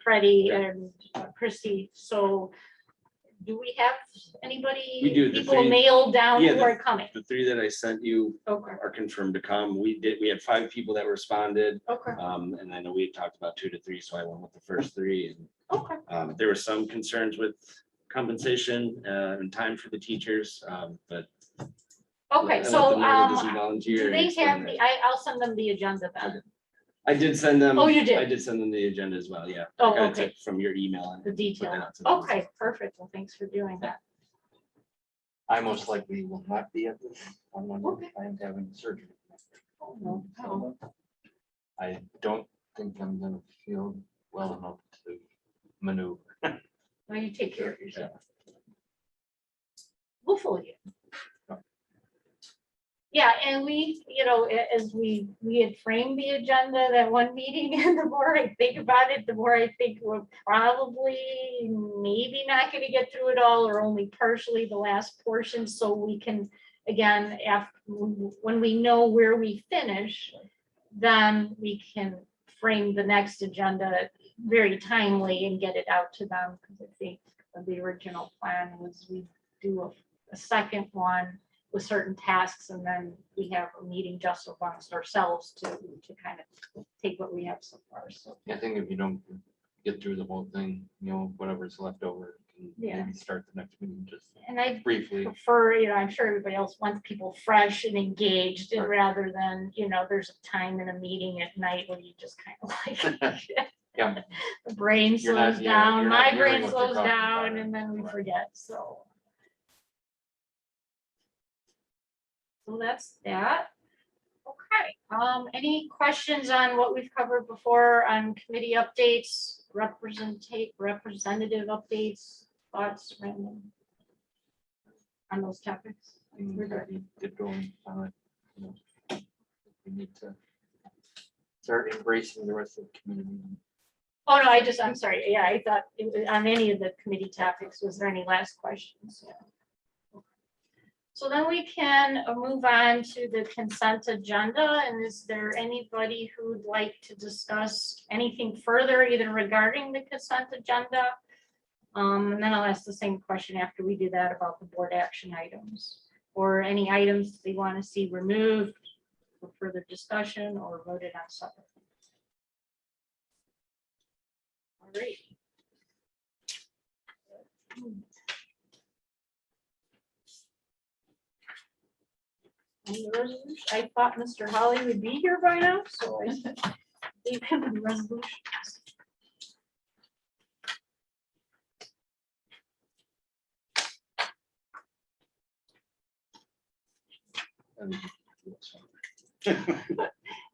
Freddie and Christy, so do we have anybody? We do, the People three- nailed down yeah, who are coming? The 3 that I sent you Okay, are confirmed to come. We had 5 people that responded. okay, And I know we had talked about 2 to 3, so I went with the first 3. okay. And there were some concerns with compensation and time for the teachers, but. I Okay, let so them know that this is volunteer do and they explain have that. the, I'll send them the agenda then, I did send them. Oh, you did? I did send them the agenda as well, yeah. Oh, I kinda okay. took from your email. and the put detail. that out to them. Okay, perfect. Well, thanks for doing that. I most likely will not be at this on Monday. Okay. I'm having surgery. Oh, no. Oh, I don't think I'm gonna feel well enough to maneuver. well, you take care of yourself. Hopefully. Yeah, and we, you know, as we had framed the agenda, that one meeting, and the more I think about it, the more I think we're probably maybe not gonna get through it all, or only partially the last portion, so we can, again, when we know where we finish, then we can frame the next agenda very timely and get it out to them, because I think the original plan was we do a second one with certain tasks, and then we have a meeting just amongst ourselves to kind of take what we have so far, so. I think if you don't get through the whole thing, you know, whatever's left over, you can Yeah. maybe start the next meeting just And I briefly. prefer, you know, I'm sure everybody else wants people fresh and engaged, and Right. rather than, you know, there's a time in a meeting at night where you just kind of like. Yeah. The brain You're not- slows yeah, down, you're my not hearing brain what they're slows talking down, about. and then we Right. forget, so. So that's that. Okay, any questions on what we've covered before on committee updates, representative updates, thoughts, random? On those topics? We're ready to get going on it. You know, we need to start embracing the rest of the community. Oh, no, I'm sorry, yeah, I thought it was on any of the committee topics, was there any last questions? Yeah. So then we can move on to the consent agenda, and is there anybody who would like to discuss anything further, either regarding the consent agenda? And then I'll ask the same question after we do that about the board action items, or any items they want to see removed for further discussion or voted on separately. All right. On the resolution, I thought Mr. Holly would be here by now, so I gave him the resolutions.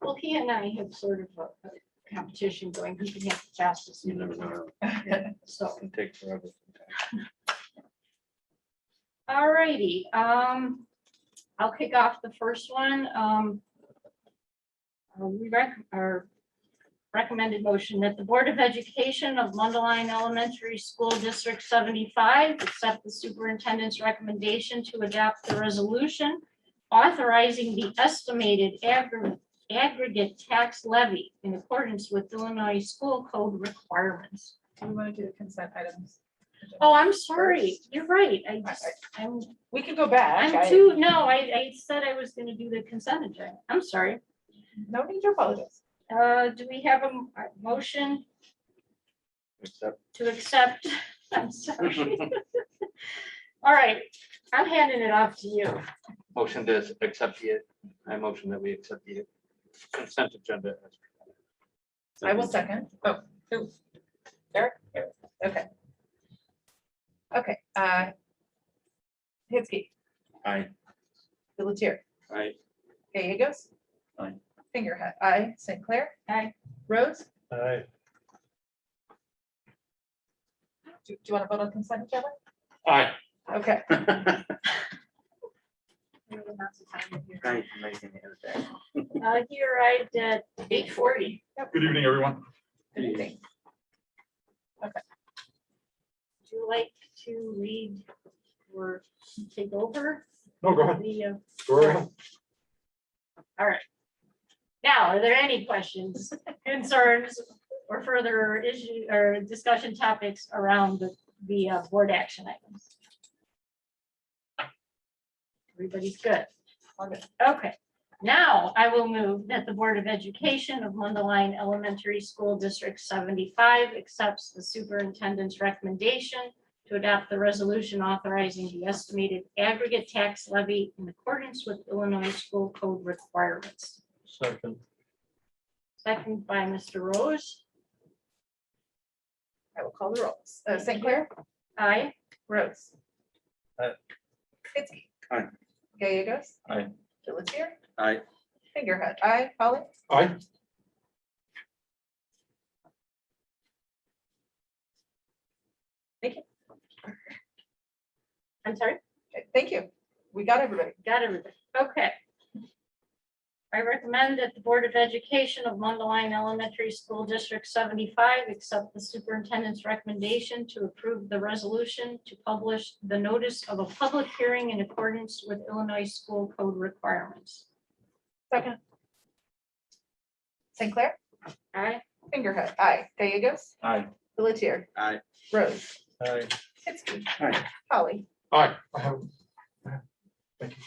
Well, he and I have sort of a competition going, who can have the fastest. You never know. So. It can take forever. All righty, I'll kick off the first one. recommended motion that the Board of Education of Mundelein Elementary School District 75 accept the superintendent's recommendation to adopt the resolution authorizing the estimated aggregate tax levy in accordance with Illinois School Code requirements. Do we want to do the consent items? Oh, I'm sorry. You're right. I'm We can go back. I said I was gonna do the consent agenda. I'm sorry. No need to apologize. Do we have a motion to accept? I'm sorry. All right, I'm handing it off to you. Motion to accept the, I motion that we accept the consent agenda. I will second. Oh, who? Derek? Okay. Okay, Hitzke. Aye. Pelletier. Aye. Gallegos. Aye. Fingerhut. Aye. St. Clair. Aye. Rhodes. Aye. Do you want to vote on consent agenda? Aye. Okay. He arrived at 8:40. Good evening, everyone. Good evening. Would you like to read or take over? No, go ahead. Go ahead. All right. Now, are there any questions, concerns, or further issue or discussion topics around the board action items? Everybody's good. Okay, now I will move that the Board of Education of Mundelein Elementary School District 75 accepts the superintendent's recommendation to adopt the resolution authorizing the estimated aggregate tax levy in accordance with Illinois School Code requirements. Second. Second by Mr. Rose. I will call the rolls. St. Clair. Aye. Rhodes. Aye. Hitzke. Aye. Gallegos. Aye. Pelletier. Aye. Fingerhut. Aye. Polly. Aye. Thank you. I'm sorry. Okay, thank you. We got everybody. Got everything. Okay. I recommend that the Board of Education of Mundelein Elementary School District 75 accept the superintendent's recommendation to approve the resolution to publish the notice of a public hearing in accordance with Illinois School Code requirements. Second. St. Clair. Aye. Fingerhut. Aye. Gallegos. Aye. Pelletier. Aye. Rose. Aye. Hitzke. Aye. Polly. Aye. I have. Thank you.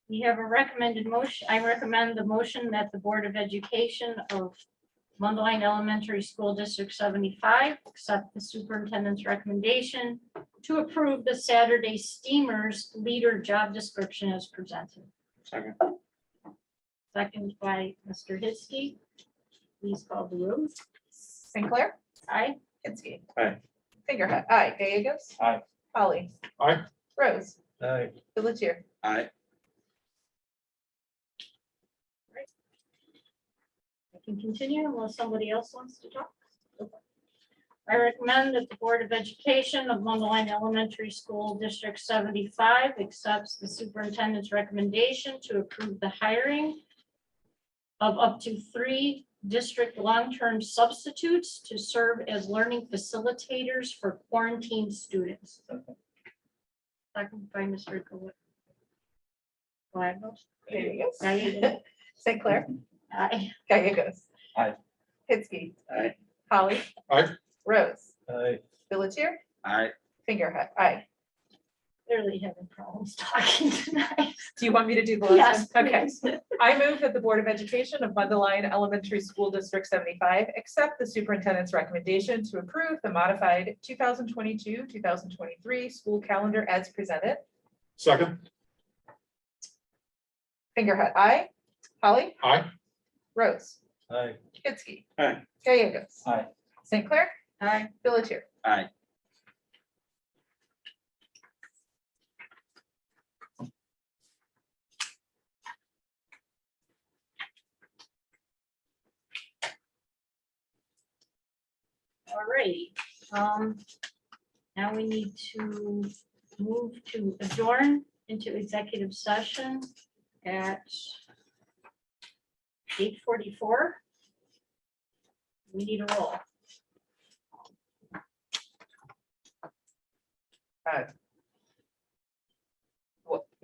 We have a recommended motion. I recommend the motion that the Board of Education of Mundelein Elementary School District 75 accept the superintendent's recommendation to approve the Saturday Steamers leader job description as presented. Second. Second by Mr. Hitzke. Please call the roll. St. Clair. Aye. Hitzke. Aye. Fingerhut. Aye. Gallegos. Aye. Polly. Aye. Rose. Aye. Pelletier. Aye. I can continue unless somebody else wants to talk. I recommend that the Board of Education of Mundelein Elementary School District 75 accepts the superintendent's recommendation to approve the hiring of up to 3 district long-term substitutes to serve as learning facilitators for quarantine students. Second by Mr. Gallegos. Gallegos. Gallegos. St. Clair. Aye. Gallegos. Aye. Hitzke. Aye. Polly. Aye. Rose. Aye. Pelletier. Aye. Fingerhut. Aye. Clearly having problems talking tonight. Do you want me to do the last Yes, one? Okay. please. I move that the Board of Education of Mundelein Elementary School District 75 accept the superintendent's recommendation to approve the modified 2022-2023 school calendar as presented. Second. Fingerhut. Aye. Polly. Aye. Rose. Aye. Hitzke. Aye. Gallegos. Aye. St. Clair. Aye. Pelletier. Aye. All right. Now we need to move to adjourn into executive session at 8:44. We need a roll.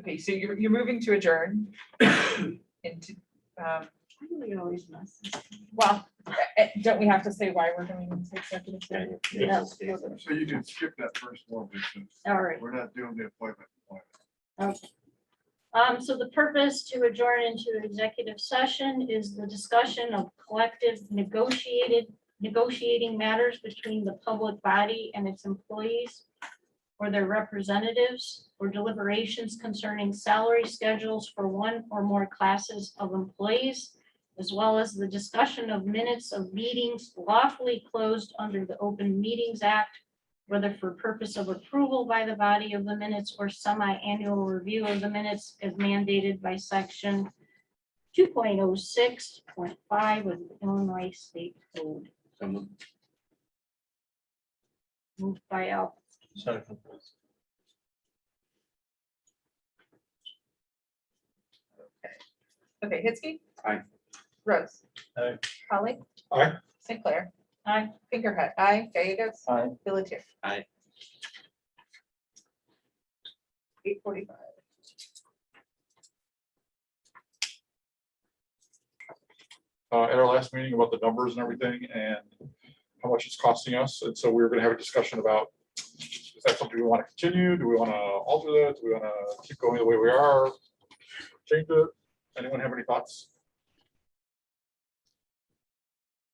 Okay, so you're moving to adjourn into, We always mess. well, don't we have to say why we're going into executive session? Yes. So you can skip that first one, because All right. we're not doing the appointment. Okay. So the purpose to adjourn into executive session is the discussion of collective negotiating matters between the public body and its employees or their representatives, or deliberations concerning salary schedules for one or more classes of employees, as well as the discussion of minutes of meetings lawfully closed under the Open Meetings Act, whether for purpose of approval by the body of the minutes or semi-annual review of the minutes as mandated by section 2.06.5 of the Illinois State Code. So moved. Moved by Al. Second. Okay, Hitzke. Aye. Rose. Aye. Holly. Aye. St. Clair. Aye. Fingerhut. Aye. Gallegos. Aye. Pelletier. Aye. 8:45. At our last meeting about the numbers and everything and how much it's costing us. And so we were gonna have a discussion about, is that something we want to continue? Do we want to alter that? Do we want to keep going the way we are? Change it? Anyone have any thoughts?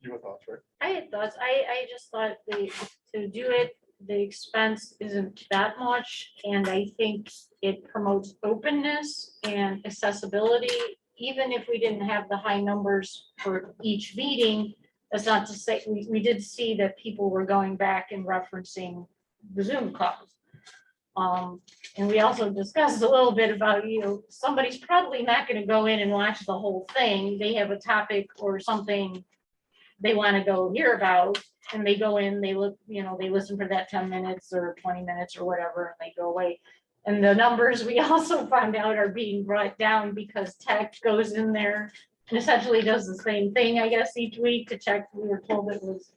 You have thoughts, right? I had thoughts. I just thought to do it, the expense isn't that much. And I think it promotes openness and accessibility. Even if we didn't have the high numbers for each meeting, that's not to say, we did see that people were going back and referencing the Zoom calls. And we also discussed a little bit about, somebody's probably not gonna go in and watch the whole thing. They have a topic or something they wanna go hear about, and they go in, they look, they listen for that 10 minutes or 20 minutes or whatever, and they go away. And the numbers we also found out are being brought down because tech goes in there and essentially does the same thing, I guess, each week to check. We were told it was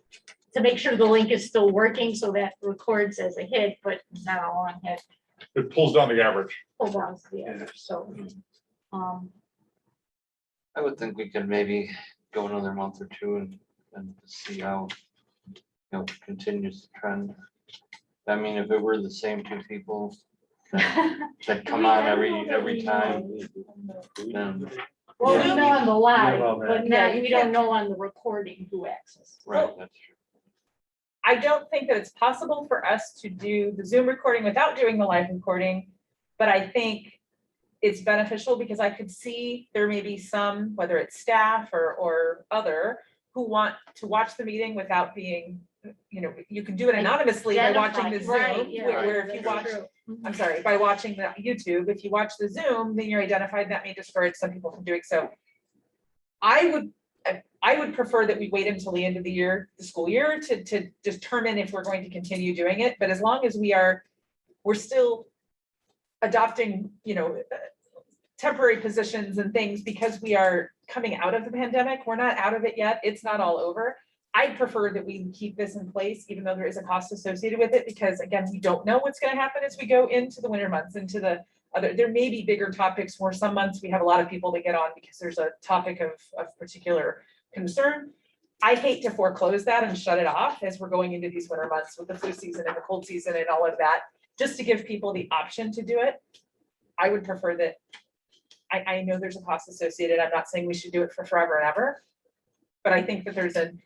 to make sure the link is still working, so that records as a hit, but not all on hit. It pulls down the average. Hold on to the average, so. I would think we could maybe go another month or two and see how, continues the trend. I mean, if it were the same two people that come on every time, then, Well, we know on the live, Yeah, well, man. but Yeah, now you we don't know on the recording who accesses. right, that's true. I don't think that it's possible for us to do the Zoom recording without doing the live recording. But I think it's beneficial because I could see there may be some, whether it's staff or other, who want to watch the meeting without being, you can do it anonymously by watching the Identified, right, Zoom. yeah, Where if you that's watch, true. I'm sorry, by watching the YouTube, if you watch the Zoom, then you're identified. That may discourage some people from doing so. I would prefer that we wait until the end of the year, the school year, to determine if we're going to continue doing it. But as long as we're still adopting, temporary positions and things because we are coming out of the pandemic. We're not out of it yet. It's not all over. I'd prefer that we keep this in place, even though there is a cost associated with it, because again, we don't know what's going to happen as we go into the winter months, into the other, there may be bigger topics where some months we have a lot of people that get on because there's a topic of particular concern. I hate to foreclose that and shut it off as we're going into these winter months with the flu season and the cold season and all of that, just to give people the option to do it. I would prefer that. I know there's a cost associated. I'm not saying we should do it for forever and ever, but I think that there's in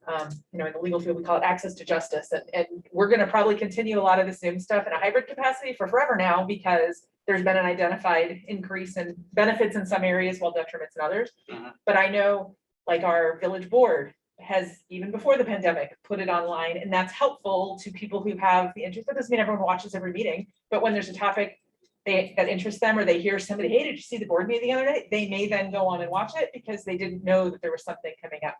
the legal field, we call it access to justice. And we're going to probably continue a lot of the Zoom stuff in a hybrid capacity for forever now, because there's been an identified increase in benefits in some areas while detriments in others. But I know, like, our village board has, even before the pandemic, put it online, and that's helpful to people who have the interest. That doesn't mean everyone watches every meeting, but when there's a topic that interests them, or they hear somebody, hey, did you see the board meeting the other day? They may then go on and watch it because they didn't know that there was something coming up.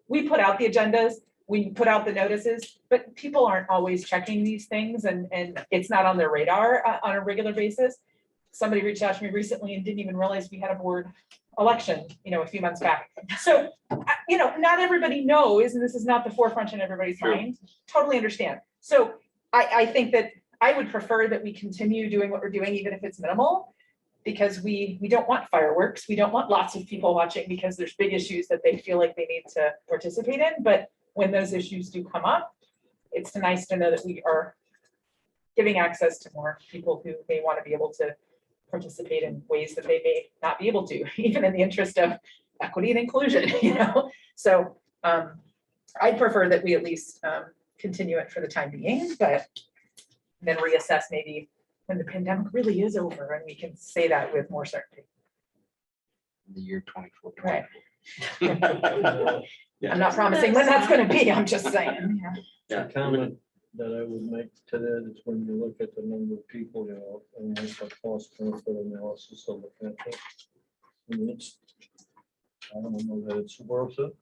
We put out the agendas, we put out the notices, but people aren't always checking these things, and it's not on their radar on a regular basis. somebody reached out to me recently and didn't even realize we had a board election, a few months back. So, not everybody knows, and this is not the forefront in everybody's Sure. mind. Totally understand. So I think that I would prefer that we continue doing what we're doing, even if it's minimal, because we don't want fireworks. We don't want lots of people watching because there's big issues that they feel like they need to participate in. But when those issues do come up, it's nice to know that we are giving access to more people who may want to be able to participate in ways that they may not be able to, even in the interest of equity and inclusion, So I'd prefer that we at least continue it for the time being, but then reassess maybe when the pandemic really is over and we can say that with more certainty. The year 24. Right. Yeah. I'm not promising when that's gonna be, I'm just saying. Yeah. The comment that I would make to that is when you look at the number of people, and what's the cost benefit analysis of the country. I mean, I don't know that it's worth it.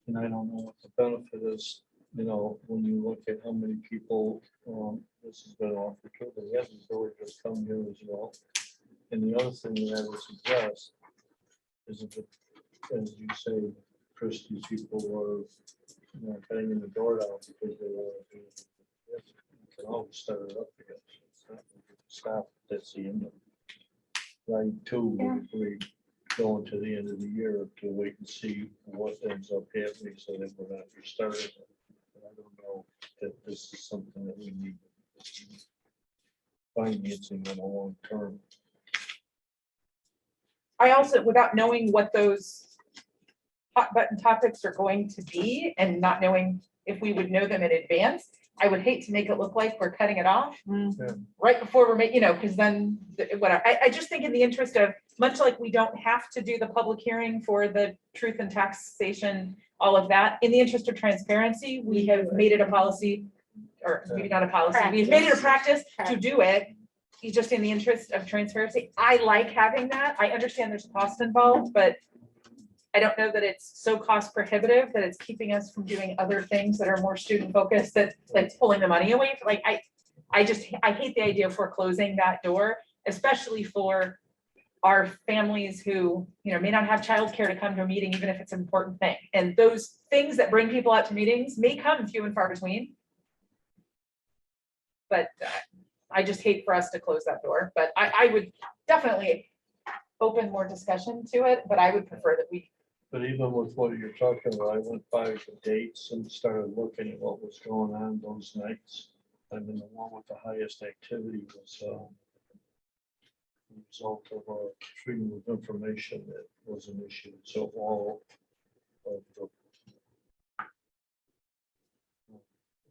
And I don't know what the benefit is, when you look at how many people, this has been offered to, but yes, it's always just come here as well. And the other thing that I would suggest is that, as you say, Chris, these people were, banging the door down because they want to do it. You can always start it up again. It's not gonna stop, that's the end of it. Right, two, we go into the end of the year to wait and see what ends up happening so that we're not restarting it. But I don't know that this is something that we need financing in a long term. I also, without knowing what those hot button topics are going to be and not knowing if we would know them in advance, I would hate to make it look like we're cutting it off right before we're making, because then whatever. I just think in the interest of, much like we don't have to do the public hearing for the truth and taxation, all of that, in the interest of transparency, we have made it a policy, or maybe not a policy, we've made it a practice to do it. Just in the interest of transparency. I like having that. I understand there's a cost involved, but I don't know that it's so cost prohibitive that it's keeping us from doing other things that are more student focused, that like pulling the money away. Like I hate the idea of foreclosing that door, especially for our families who, may not have childcare to come to a meeting, even if it's an important thing. And those things that bring people out to meetings may come few and far between. But I just hate for us to close that door, but I would definitely open more discussion to it, but I would prefer that we. But even with what you're talking about, I went by the dates and started looking at what was going on those nights. I mean, the one with the highest activity was the result of freedom of information that was an issue. So all of the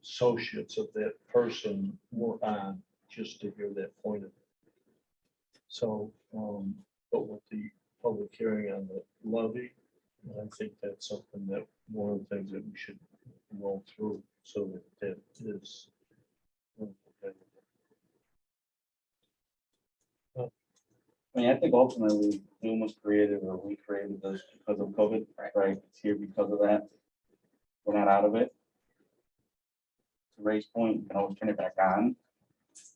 associates of that person were on just to hear that point of it. So, but with the public hearing on the levy, I think that's something that one of the things that we should roll through so that is. I mean, I think ultimately Zoom was created, or we created this because of COVID, right? It's here because of that. We're not out of it. To Ray's point, you can always turn it back on.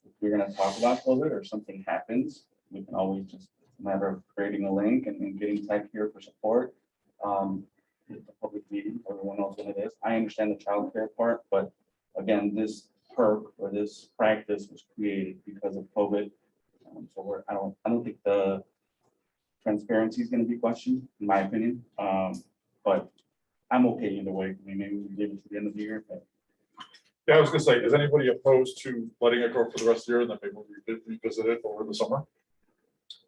If we're gonna talk about COVID or something happens, we can always just, a matter of creating a link and getting tech here for support. It's a public meeting, everyone knows what it is. I understand the childcare part, but again, this perk or this practice was created because of COVID. So I don't think the transparency is going to be questioned, in my opinion. But I'm okay either way. I mean, maybe we leave it to the end of the year, but. Yeah, I was gonna say, is anybody opposed to letting it go for the rest of the year and then maybe we revisit it over the summer?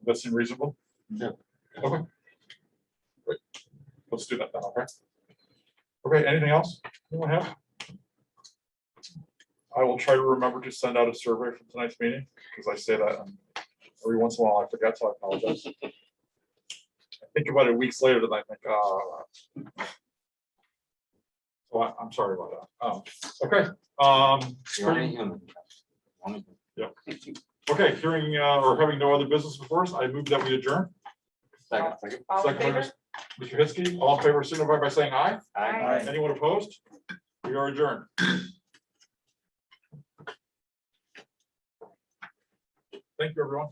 That seem reasonable? Yeah. Okay. Great. Let's do that then, okay? Okay, anything else anyone have? I will try to remember to send out a survey from tonight's meeting, because I say that every once in a while I forget, so I apologize. I think about it weeks later, then I think, so I'm sorry about that. Okay. You're only human. Yeah. Okay, hearing or having no other business before us, I move that we adjourn. Second. All in Second by favor? Mr. Hiskey, all in favor, signify by saying aye. Aye. Anyone opposed? We are adjourned. Thank you, everyone.